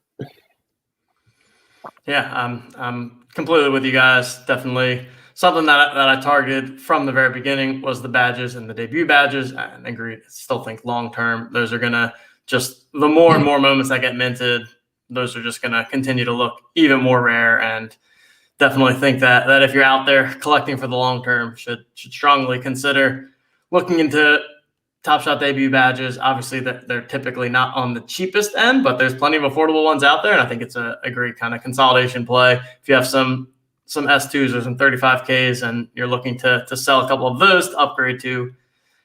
Yeah, I'm completely with you guys. Definitely something that I targeted from the very beginning was the badges and the debut badges. And agreed, still think long term, those are gonna just, the more and more moments that get minted, those are just gonna continue to look even more rare. And definitely think that if you're out there collecting for the long term, should strongly consider looking into Top Shot debut badges. Obviously, they're typically not on the cheapest end, but there's plenty of affordable ones out there. And I think it's a great kind of consolidation play. If you have some some S2s or some 35Ks and you're looking to sell a couple of those to upgrade to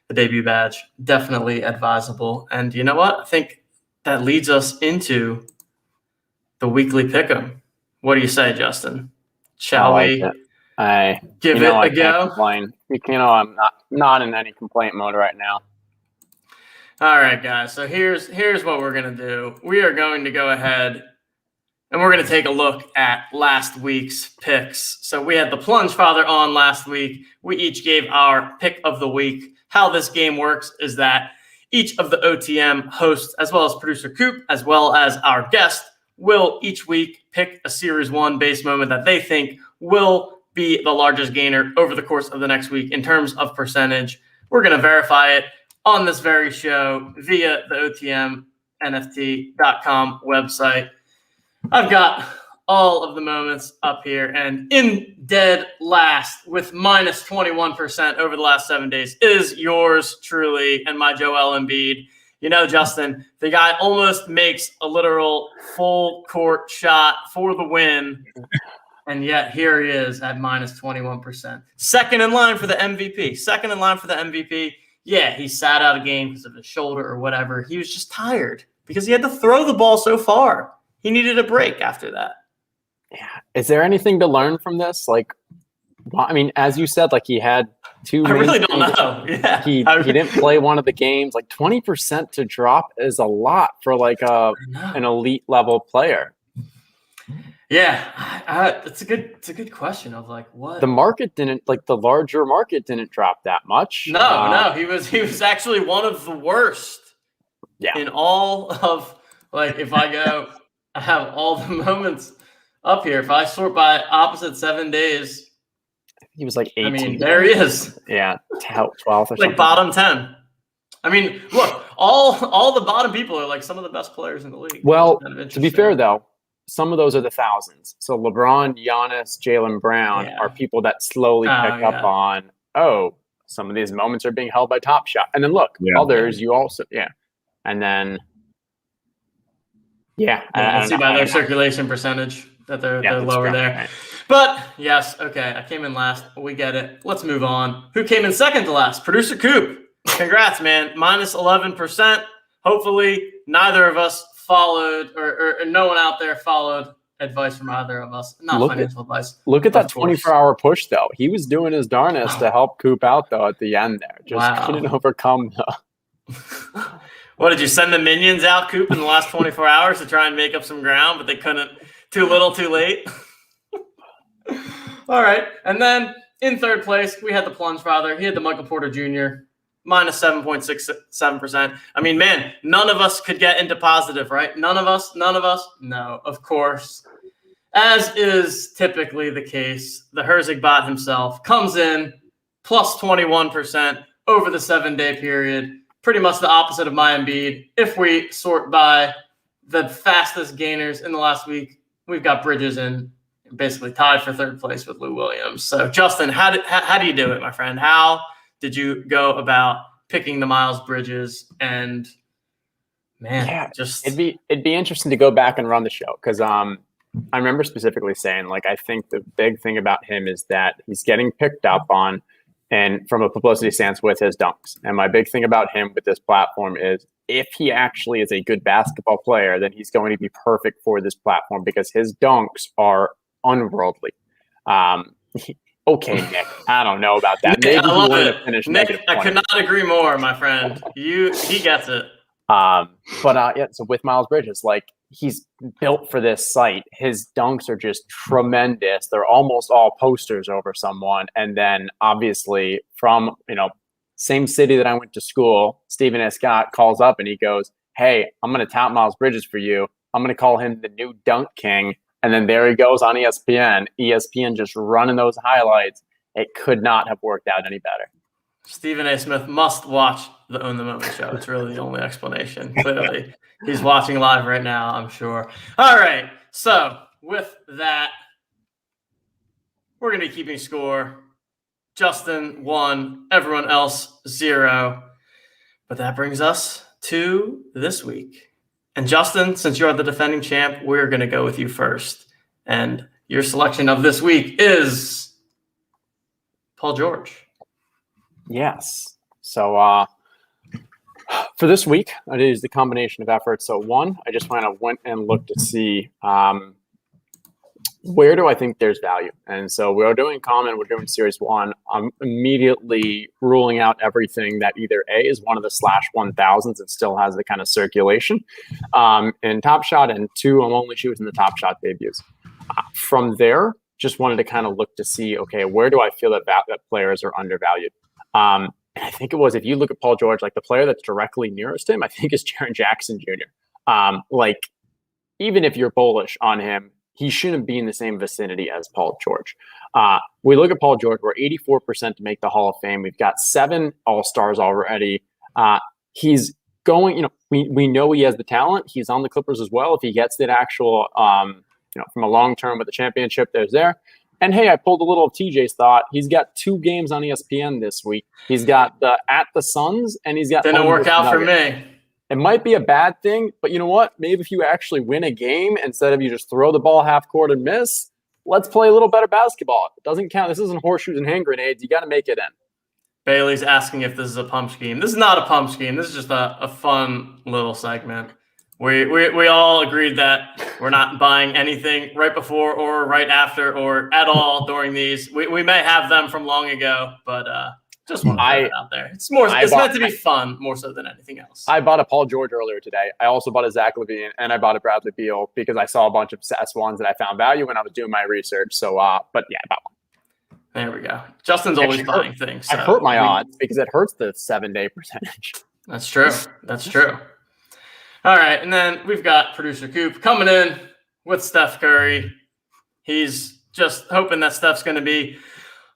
the debut badge, definitely advisable. And you know what? I think that leads us into the weekly pick'em. What do you say, Justin? Shall we give it a go? Complain. I'm not in any complaint mode right now. All right, guys. So here's what we're gonna do. We are going to go ahead and we're going to take a look at last week's picks. So we had the Plunge Father on last week. We each gave our pick of the week. How this game works is that each of the OTM hosts, as well as producer Coop, as well as our guest, will each week pick a Series 1 base moment that they think will be the largest gainer over the course of the next week in terms of percentage. We're going to verify it on this very show via the OTMNFT.com website. I've got all of the moments up here, and in dead last with minus 21% over the last 7 days is yours truly and my Joel Embiid. You know, Justin, the guy almost makes a literal full court shot for the win, and yet here he is at minus 21%. Second in line for the MVP. Yeah, he sat out a game because of his shoulder or whatever. He was just tired because he had to throw the ball so far. He needed a break after that. Yeah. Is there anything to learn from this? Like, I mean, as you said, like he had two. I really don't know. Yeah. He didn't play one of the games. Like 20% to drop is a lot for like an elite level player. Yeah, it's a good question of like what the larger market didn't drop that much. No, he was actually one of the worst. Yeah. In all of like if I have all the moments up here. If I sort by opposite 7 days, he was like 18. I mean, there he is. Yeah, 12th or something. Like bottom 10. I mean, look, all the bottom people are like some of the best players in the league. Well, to be fair though, some of those are the thousands. So LeBron, Giannis, Jaylen Brown are people that slowly pick up on, some of these moments are being held by Top Shot. And then look, others you also, and then I see by their circulation percentage that they're lower there. Right. But yes, okay, I came in last. We get it. Let's move on. Who came in second to last? Producer Coop. Congrats, man. Minus 11%. Hopefully, neither of us followed, or no one out there followed advice from either of us. Not financial advice. Look at that 24-hour push, though. He was doing his darnest to help Coop out, though, at the end there. Just couldn't overcome the... What, did you send the minions out, Coop, in the last 24 hours to try and make up some ground, but they couldn't? Too little, too late? All right. And then in third place, we had the Plunge Father. He had the Michael Porter Jr., minus 7.67%. I mean, man, none of us could get into positive, right? None of us? No, of course. As is typically the case, the Herzig bot himself comes in plus 21% over the 7-day period. Pretty much the opposite of my Embiid. If we sort by the fastest gainers in the last week, we've got Bridges in basically tied for third place with Lou Williams. So, Justin, how do you do it, my friend? How did you go about picking the Miles Bridges? And man, it'd be interesting to go back and run the show because I remember specifically saying, like, I think the big thing about him is that he's getting picked up on. And from a publicity stance with his dunks. And my big thing about him with this platform is if he actually is a good basketball player, then he's going to be perfect for this platform because his dunks are unworldly. Okay, Nick, I don't know about that. Maybe I love it. Nick, I could not agree more, my friend. He gets it. So with Miles Bridges, like he's built for this site. His dunks are just tremendous. They're almost all posters over someone. And then obviously from, same city that I went to school, Stephen A. Scott calls up and he goes, "Hey, I'm going to tout Miles Bridges for you. I'm going to call him the new dunk king." And then there he goes on ESPN. ESPN just running those highlights. It could not have worked out any better. Stephen A. Smith must watch the Own the Moment show. It's really the only explanation. Clearly, he's watching live right now, I'm sure. All right. So with that, we're going to be keeping score. Justin 1, everyone else 0. But that brings us to this week. And Justin, since you're the defending champ, we're going to go with you first. And Your selection of this week is Paul George. Yes. So for this week, it is the combination of efforts. So one, I just kind of went and looked to see where do I think there's value. And so we're doing common, we're doing series one. I'm immediately ruling out everything that either A is one of the /1000s that still has the kind of circulation in Top Shot, and two, I'm only choosing the Top Shot debuts. From there, just wanted to kind of look to see, okay, where do I feel that players are undervalued? And I think it was, if you look at Paul George, like the player that's directly nearest him, I think is Jon Jackson Jr. Like, even if you're bullish on him, he shouldn't be in the same vicinity as Paul George. We look at Paul George, we're 84% to make the Hall of Fame. We've got 7 All-Stars already. He's going, we know he has the talent. He's on the Clippers as well. If he gets that actual, from a long term with the championship, there's there. And hey, I pulled a little of TJ's thought. He's got 2 games on ESPN this week. He's got the at the Suns, and he's got didn't work out for me. It might be a bad thing, but you know what? Maybe if you actually win a game instead of you just throw the ball half court and miss, let's play a little better basketball. It doesn't count. This isn't horseshoes and hand grenades. You got to make it in. Bailey's asking if this is a pump scheme. This is not a pump scheme. This is just a fun little segment. We all agreed that we're not buying anything right before or right after or at all during these. We may have them from long ago, but just want to put it out there. It's meant to be fun more so than anything else. I bought a Paul George earlier today. I also bought a Zach LaVine, and I bought a Bradley Beal because I saw a bunch of S1s that I found value when I was doing my research. So, but yeah, I bought one. There we go. Justin's always buying things. So I hurt my odds because it hurts the 7-day percentage. That's true. That's true. All right, and then we've got producer Coop coming in with Steph Curry. He's just hoping that Steph's going to be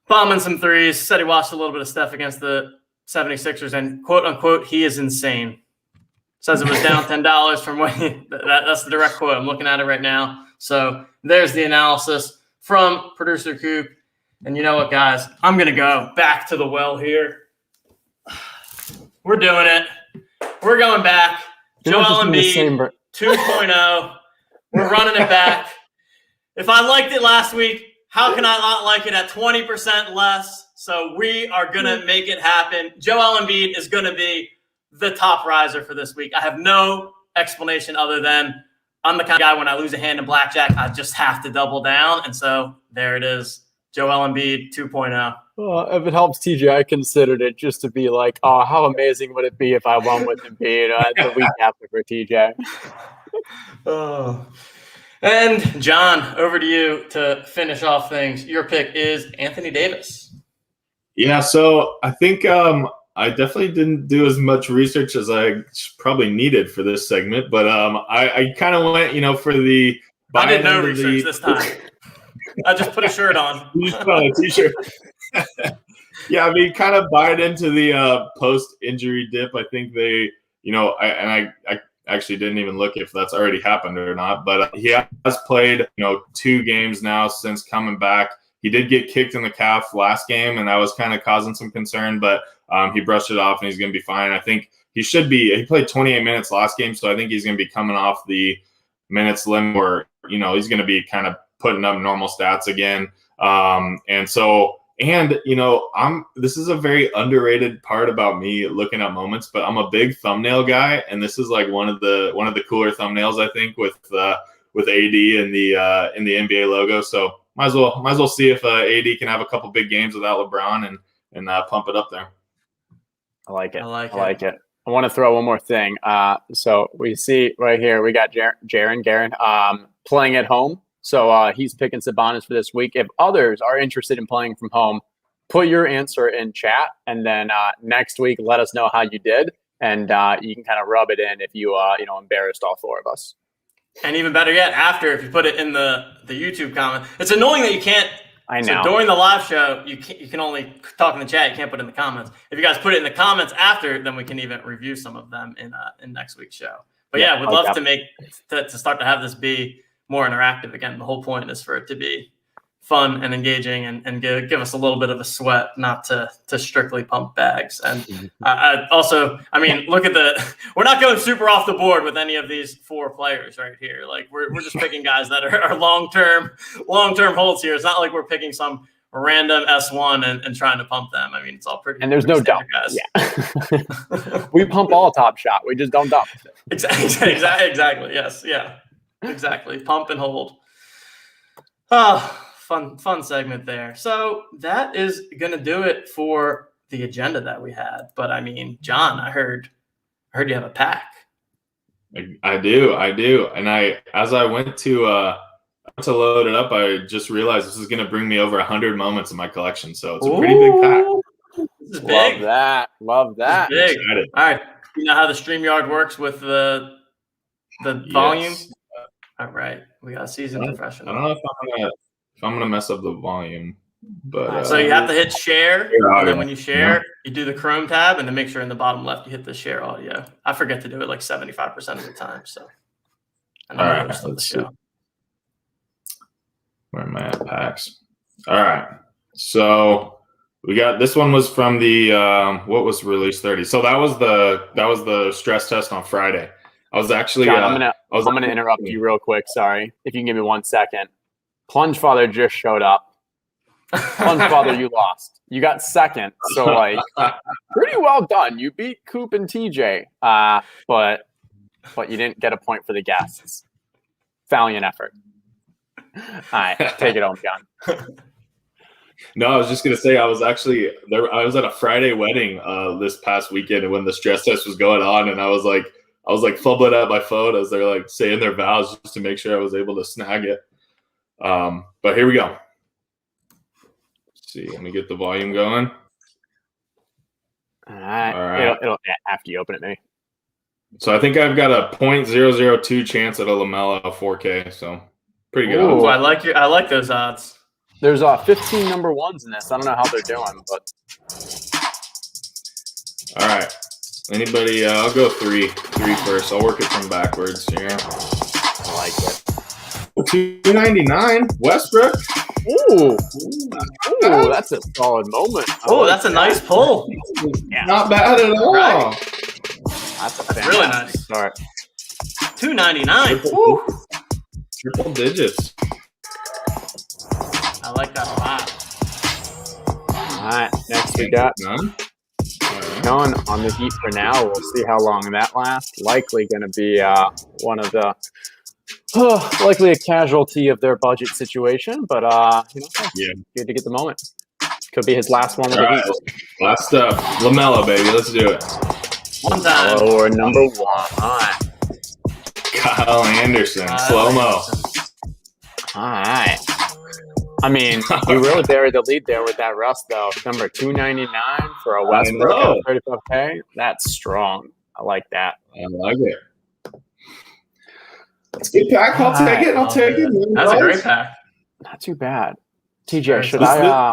bombing some threes. Said he watched a little bit of Steph against the 76ers, and quote unquote, he is insane. Says it was down $10 from when that's the direct quote. I'm looking at it right now. So there's the analysis from producer Coop. And you know what, guys? I'm going to go back to the well here. We're doing it. We're going back. Joel Embiid 2.0. We're running it back. If I liked it last week, how can I not like it at 20% less? So we are going to make it happen. Joel Embiid is going to be the top riser for this week. I have no explanation other than I'm the kind of guy when I lose a hand in blackjack, I just have to double down. And so there it is. Joel Embiid 2.0. If it helps TJ, I considered it just to be like, oh, how amazing would it be if I won with Embiid the week after for TJ. Oh. And John, over to you to finish off things. Your pick is Anthony Davis. Yeah, so I think I definitely didn't do as much research as I probably needed for this segment, but I kind of went, for the. I did no research this time. I just put a shirt on. You just put on a t-shirt. Yeah, I mean, kind of buy it into the post-injury dip. I think they, I actually didn't even look if that's already happened or not, but he has played, 2 games now since coming back. He did get kicked in the calf last game, and that was kind of causing some concern, but he brushed it off, and he's going to be fine. I think he played 28 minutes last game, so I think he's going to be coming off the minutes limit where, he's going to be kind of putting up normal stats again. This is a very underrated part about me looking at moments, but I'm a big thumbnail guy, and this is like one of the cooler thumbnails, I think, with AD and the NBA logo. So might as well see if AD can have a couple big games without LeBron and pump it up there. I like it. I want to throw one more thing. So we see right here, we got Jaren playing at home. So he's picking Sabonis for this week. If others are interested in playing from home, put your answer in chat, and then next week let us know how you did, and you can kind of rub it in if you embarrassed all 4 of us. And even better yet, after, if you put it in the YouTube comment. It's annoying that you can't. I know. So during the live show, you can only talk in the chat. You can't put it in the comments. If you guys put it in the comments after, then we can even review some of them in next week's show. But yeah, we'd love to start to have this be more interactive. Again, the whole point is for it to be fun and engaging and give us a little bit of a sweat, not to strictly pump bags. And I mean, look at we're not going super off the board with any of these 4 players right here. Like we're just picking guys that are long-term holds here. It's not like we're picking some random S1 and trying to pump them. I mean, it's all pretty. And there's no dump, guys. Yeah. We pump all Top Shot. We just don't dump. Exactly. Yes. Yeah. Exactly. Pump and hold. Oh, fun segment there. So that is gonna do it for the agenda that we had. But I mean, Jon, I heard you have a pack. I do. And as I went to load it up, I just realized this is going to bring me over 100 moments in my collection. So it's a pretty big pack. This is big. Love that. Big. All right. You know how the StreamYard works with the volume? Yes. All right. We got a seasoned professional. I don't know if I'm gonna mess up the volume, but so you have to hit share, and then when you share, you do the Chrome tab, and then make sure in the bottom left you hit the share audio. I forget to do it like 75% of the time. So. All right. Let's see. Where am I at packs? All right. So we got this one was from the what was release 30. So that was the stress test on Friday. I was actually Jon, I'm gonna interrupt you real quick. Sorry. If you can give me 1 second. Plunge Father just showed up. Plunge Father, you lost. You got second. So like pretty well done. You beat Coop and TJ. But you didn't get a point for the guests. Valiant effort. All right, take it home, Jon. No, I was just gonna say I was actually there. I was at a Friday wedding this past weekend when the stress test was going on, and I was like fumbling at my phone as they're like saying their vows just to make sure I was able to snag it. But here we go. Let's see, let me get the volume going. All right. It'll after you open it, maybe. So I think I've got a 0.002 chance at a LaMelo 4K. So. Pretty good. Ooh, I like those odds. There's 15 number ones in this. I don't know how they're doing, but all right. Anybody? I'll go three first. I'll work it from backwards here. I like it. 299 Westbrook. Ooh, that's a solid moment. Oh, that's a nice pull. Yeah. Not bad at all. Right. That's a fantastic really nice start. 299. Triple digits. I like that a lot. All right, next we got none. None on the Heat for now. We'll see how long that lasts. Likely going to be one of the likely a casualty of their budget situation, but good to get the moment. Could be his last one with the Heat. Last up, LaMelo, baby. Let's do it. One time. Or number 1. All right. Kyle Anderson, slow-mo. All right. I mean, you really buried the lead there with that rust, though. Number 299 for a Westbrook at 35K. That's strong. I like that. I like it. That's a good pack. I'll take it. That's a great pack. Not too bad. TJ, should I?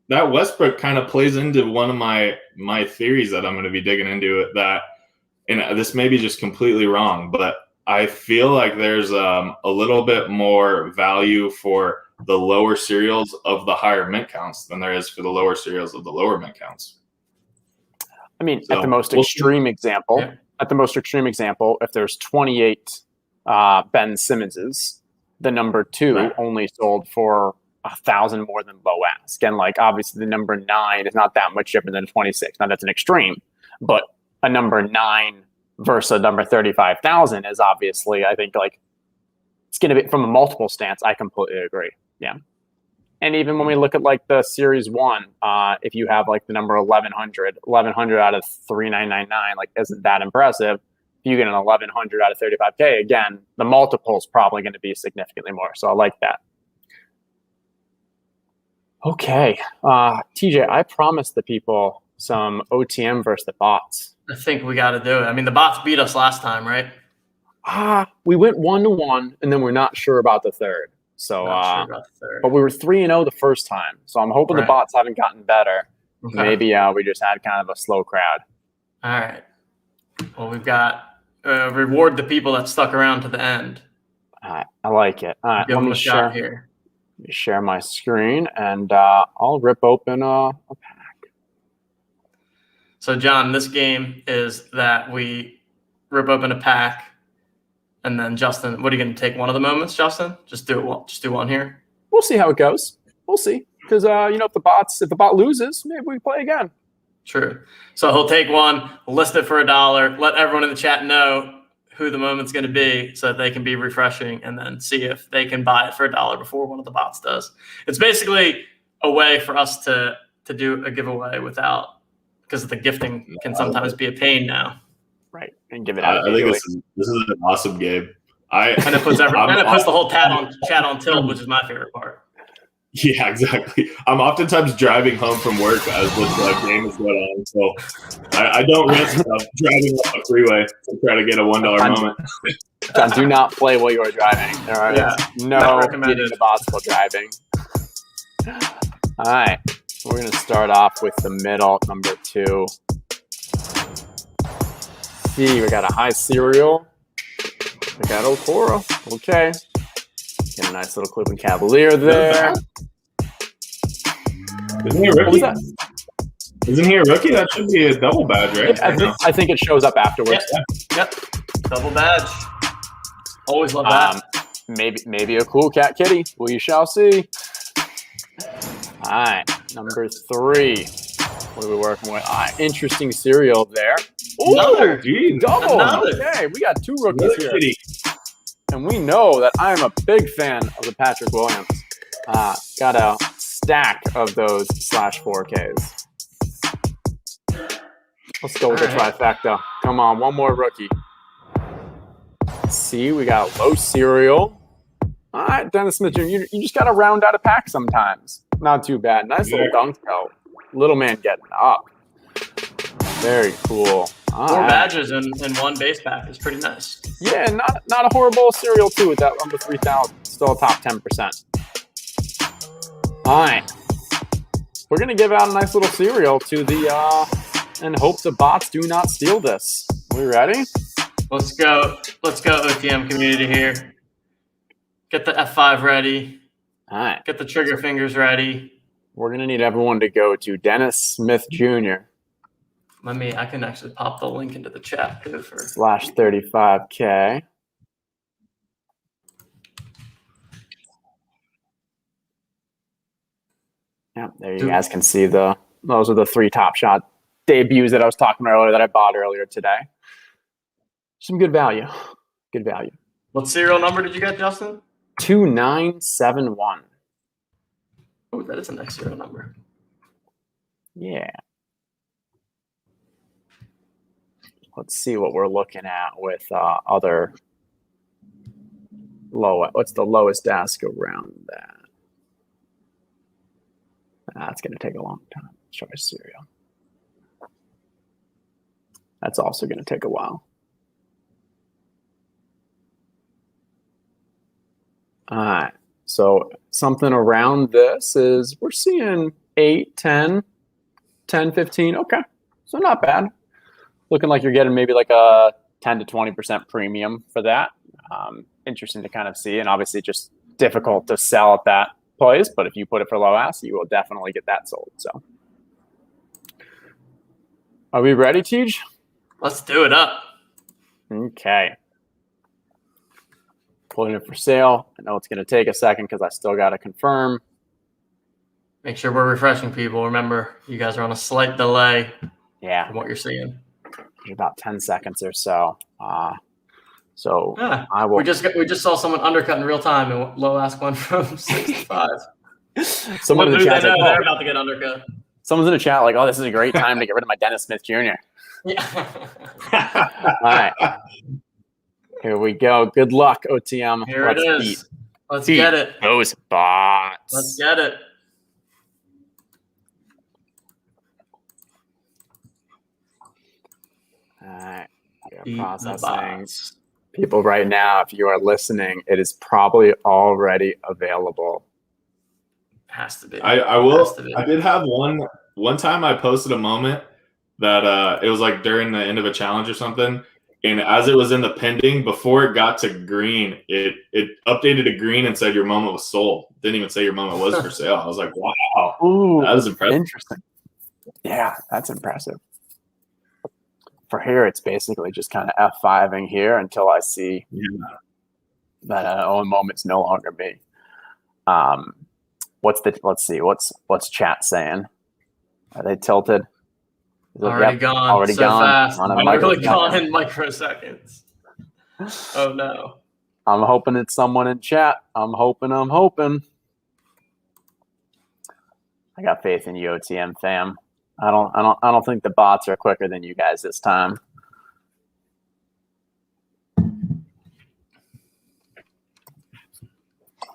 That Westbrook kind of plays into one of my theories that I'm going to be digging into it. That, and this may be just completely wrong, but I feel like there's a little bit more value for the lower serials of the higher mint counts than there is for the lower serials of the lower mint counts. I mean, at the most extreme example, if there's 28 Ben Simmonses, the number 2 only sold for 1,000 more than low ask. And like, obviously the number 9 is not that much different than 26. Now that's an extreme, but a number 9 versus a number 35,000 is obviously, I think, like, it's going to be from a multiple stance. I completely agree. Yeah. And even when we look at like the series 1, if you have like the number 1100 out of 3999, like, isn't that impressive? If you get an 1100 out of 35K, again, the multiple is probably going to be significantly more. So I like that. Okay. TJ, I promised the people some OTM versus the bots. I think we got to do it. I mean, the bots beat us last time, right? We went 1-1, and then we're not sure about the third. So, but we were 3-0 the first time. So I'm hoping the bots haven't gotten better. Okay. Maybe we just had kind of a slow crowd. All right. Well, we've got reward the people that stuck around to the end. All right. I like it. All right. Give them a shot here. Let me share my screen, and I'll rip open a pack. So, John, this game is that we rip open a pack, and then Justin, what are you going to take? One of the moments, Justin? Just do it. Just do one here. We'll see how it goes. We'll see, because if the bot loses, maybe we play again. True. So he'll take one, list it for $1, let everyone in the chat know who the moment's going to be so that they can be refreshing, and then see if they can buy it for $1 before one of the bots does. It's basically a way for us to do a giveaway without, because the gifting can sometimes be a pain now. Right, and give it out. I think this is an awesome game. And it puts the whole chat on tilt, which is my favorite part. Yeah, exactly. I'm oftentimes driving home from work as this game is going on, so I don't risk driving up a freeway to try to get a $1 moment. John, do not play while you are driving. There are no getting the bots while driving. All right, we're going to start off with the middle, number 2. See, we got a high cereal. We got Okoro. Okay. Get a nice little Cleveland Cavalier there. Isn't he a rookie? Isn't he a rookie? That should be a double badge, right? Yeah, I think it shows up afterwards. Yep. Double badge. Always love that. Maybe a cool cat kitty. We shall see. All right, number 3. What are we working with? Interesting cereal there. Ooh, Another. Double. Another. Okay, we got 2 rookies here. Kitty. And we know that I am a big fan of the Patrick Williams. Got a stack of those /4Ks. Let's go with the trifecta. Come on, one more rookie. Let's see, we got low cereal. All right, Dennis Smith Jr., you just got to round out a pack sometimes. Not too bad. Nice little dunk though. Little man getting up. Very cool. 4 badges in one base pack is pretty nice. Yeah, not a horrible cereal too with that number 3,000. Still a top 10%. All right, we're gonna give out a nice little cereal to the and hope the bots do not steal this. We ready? Let's go, OTM community here. Get the F5 ready. All right. Get the trigger fingers ready. We're gonna need everyone to go to Dennis Smith Jr. I can actually pop the link into the chat too for /35K. Yeah, there you guys can see those are the 3 Top Shot debuts that I was talking about earlier that I bought earlier today. Some good value. Good value. What serial number did you get, Justin? 2971. Oh, that is a nice serial number. Yeah. Let's see what we're looking at with other low. What's the lowest ask around that? That's going to take a long time. Let's try cereal. That's also going to take a while. All right. So something around this is we're seeing 8, 10, 10, 15. Okay. So not bad. Looking like you're getting maybe like a 10 to 20% premium for that. Interesting to kind of see, and obviously just difficult to sell at that place. But if you put it for low ask, you will definitely get that sold. So, are we ready, Tej? Let's do it up. Okay. Putting it for sale. I know it's going to take a second because I still got to confirm. Make sure we're refreshing people. Remember, you guys are on a slight delay. Yeah. From what you're seeing. About 10 seconds or so. I will. We just saw someone undercut in real time and low ask one from 65. Someone in the chat they're about to get undercut. Someone's in the chat like, "Oh, this is a great time to get rid of my Dennis Smith Jr." Yeah. All right. Here we go. Good luck, OTM. Here it is. Let's get it. Those bots. Let's get it. All right. Processing. People right now, if you are listening, it is probably already available. Has to be. I will. I did have one time I posted a moment that it was like during the end of a challenge or something, And as it was in the pending, before it got to green, it updated to green and said your moment was sold. Didn't even say your moment was for sale. I was like, wow, Ooh, that is impressive. interesting. Yeah, that's impressive. For here, it's basically just kind of F5ing here until I see that moment's no longer me. Let's see, what's chat saying? Are they tilted? Already gone. Already so gone. Fast. Literally gone in microseconds. Oh no. I'm hoping it's someone in chat. I'm hoping. I got faith in you, OTM fam. I don't think the bots are quicker than you guys this time.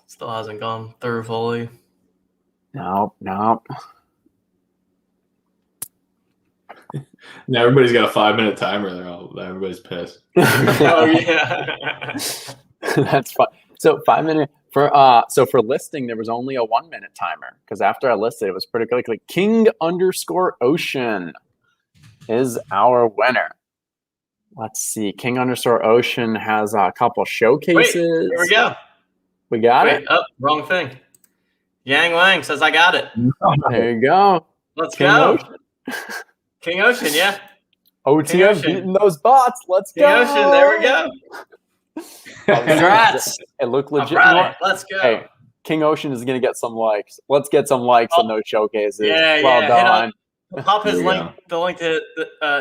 Still hasn't gone through fully. Nope. Now everybody's got a 5-minute timer. Everybody's pissed. Oh yeah. That's fun. So 5 minute for listing, there was only a 1 minute timer because after I listed, it was pretty quickly. King_Ocean is our winner. Let's see. King_Ocean has a couple showcases. Wait, here we go. We got it. Oh, wrong thing. Yang Wang says I got it. There you go. Let's King go. Ocean. King Ocean, yeah. OTM beating those bots. Let's King go. Ocean, there we go. Congrats. It looked legit. Let's go. Hey, King Ocean is going to get some likes. Let's get some likes on those showcases. Yeah, well done. Pop his link, the link to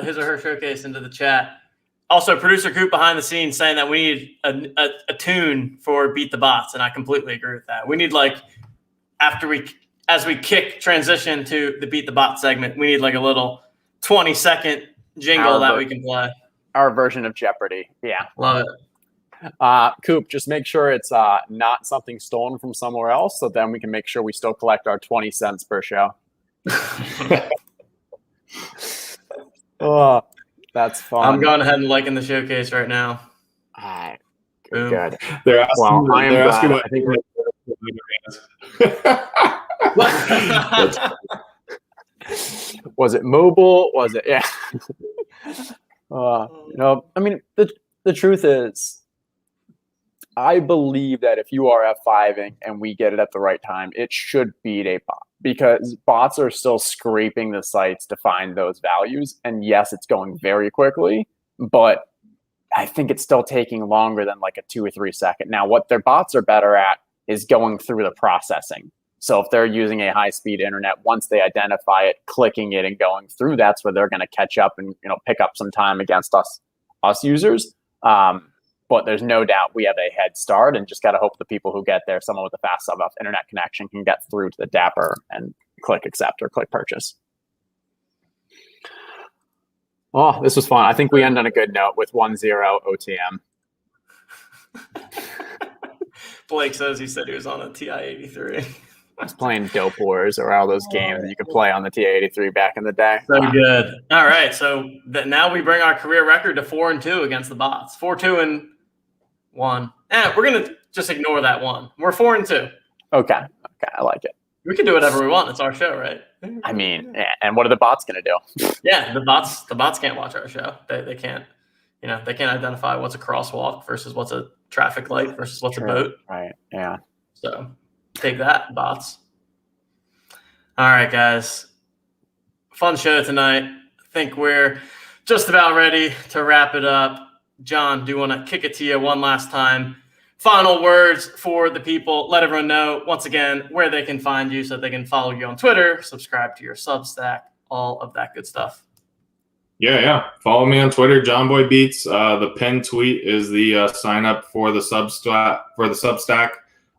his or her showcase into the chat. Also, producer Coop behind the scenes saying that we need a tune for Beat the Bots, and I completely agree with that. We need as we kick transition to the Beat the Bot segment, we need like a little 20-second jingle that we can play. Our version of Jeopardy. Yeah. Love it. Coop, just make sure it's not something stolen from somewhere else, so then we can make sure we still collect our 20 cents per show. Oh, that's fun. I'm going ahead and liking the showcase right now. All right. Boom. Good. They're asking, they're asking what I think was it mobile? Was it? Yeah. I mean, the truth is, I believe that if you are F5ing and we get it at the right time, it should beat a bot because bots are still scraping the sites to find those values. And yes, it's going very quickly, but I think it's still taking longer than like a 2 or 3 second. Now, what their bots are better at is going through the processing. So if they're using a high-speed internet, once they identify it, clicking it and going through, that's where they're going to catch up and pick up some time against us users. But there's no doubt we have a head start, and just got to hope the people who get there, someone with a fast enough internet connection, can get through to the Dapper and click accept or click purchase. Oh, this was fun. I think we end on a good note with 1-0 OTM. Blake says he said he was on a TI-83. I was playing Dope Wars or all those games that you could play on the TI-83 back in the day. So good. All right, so now we bring our career record to 4-2 against the bots. 4-2-1. We're gonna just ignore that one. We're 4-2. Okay, I like it. We can do whatever we want. It's our show, right? I mean, and what are the bots gonna do? Yeah, the bots can't watch our show. They can't. They can't identify what's a crosswalk versus what's a traffic light versus what's a boat. Right. Yeah. So take that, bots. All right, guys. Fun show tonight. I think we're just about ready to wrap it up. John, do you want to kick it to you one last time? Final words for the people. Let everyone know, once again, where they can find you so they can follow you on Twitter, subscribe to your Substack, all of that good stuff. Yeah. Follow me on Twitter, Jonboybeats. The pinned tweet is the sign up for the Substack.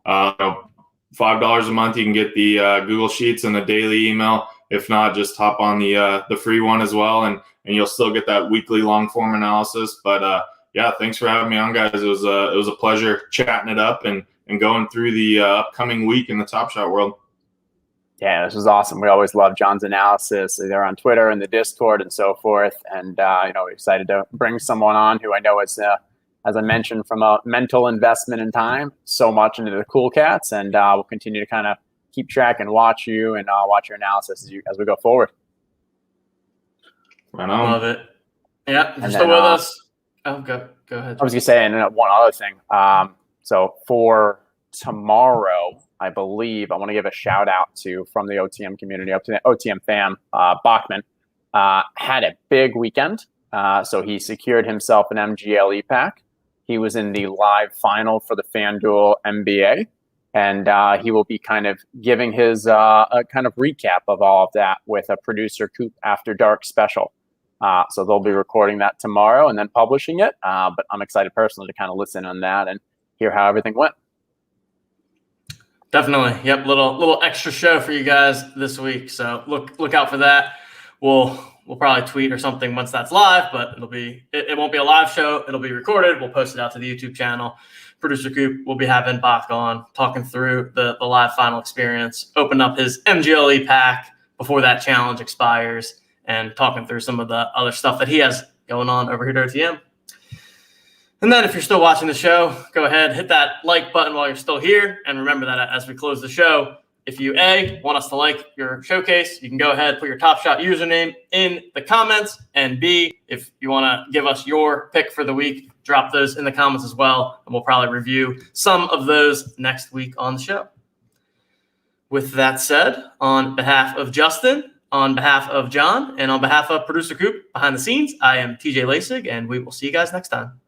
$5 a month, you can get the Google Sheets and a daily email. If not, just hop on the free one as well, and you'll still get that weekly long form analysis. But yeah, thanks for having me on, guys. It was a pleasure chatting it up and going through the upcoming week in the Top Shot world. Yeah, this was awesome. We always love John's analysis, either on Twitter and the Discord and so forth. And we're excited to bring someone on who I know is, as I mentioned, from a mental investment in time, so much into the Cool Cats, and we'll continue to kind of keep track and watch you and watch your analysis as we go forward. Right on. Love it. Yeah, if you're still with us, Oh, go ahead. I was going to say, and then one other thing. So for tomorrow, I believe I want to give a shout out to from the OTM community, OTM fam, Bachman had a big weekend. So he secured himself an MGLE pack. He was in the live final for the FanDuel NBA, and he will be kind of giving his a kind of recap of all of that with a producer Coop After Dark special. So they'll be recording that tomorrow and then publishing it. But I'm excited personally to kind of listen on that and hear how everything went. Definitely. Yep. Little extra show for you guys this week. So look out for that. We'll probably tweet or something once that's live, but it won't be a live show. It'll be recorded. We'll post it out to the YouTube channel. Producer Coop will be having Bach on, talking through the live final experience, open up his MGLE pack before that challenge expires, and talking through some of the other stuff that he has going on over here at OTM. And then if you're still watching the show, go ahead, hit that like button while you're still here. And remember that as we close the show, if you, A, want us to like your showcase, you can go ahead, put your Top Shot username in the comments. And B, if you want to give us your pick for the week, drop those in the comments as well. And we'll probably review some of those next week on the show. With that said, on behalf of Justin, on behalf of John, and on behalf of Producer Coop behind the scenes, I am TJ Lasig, and we will see you guys next time.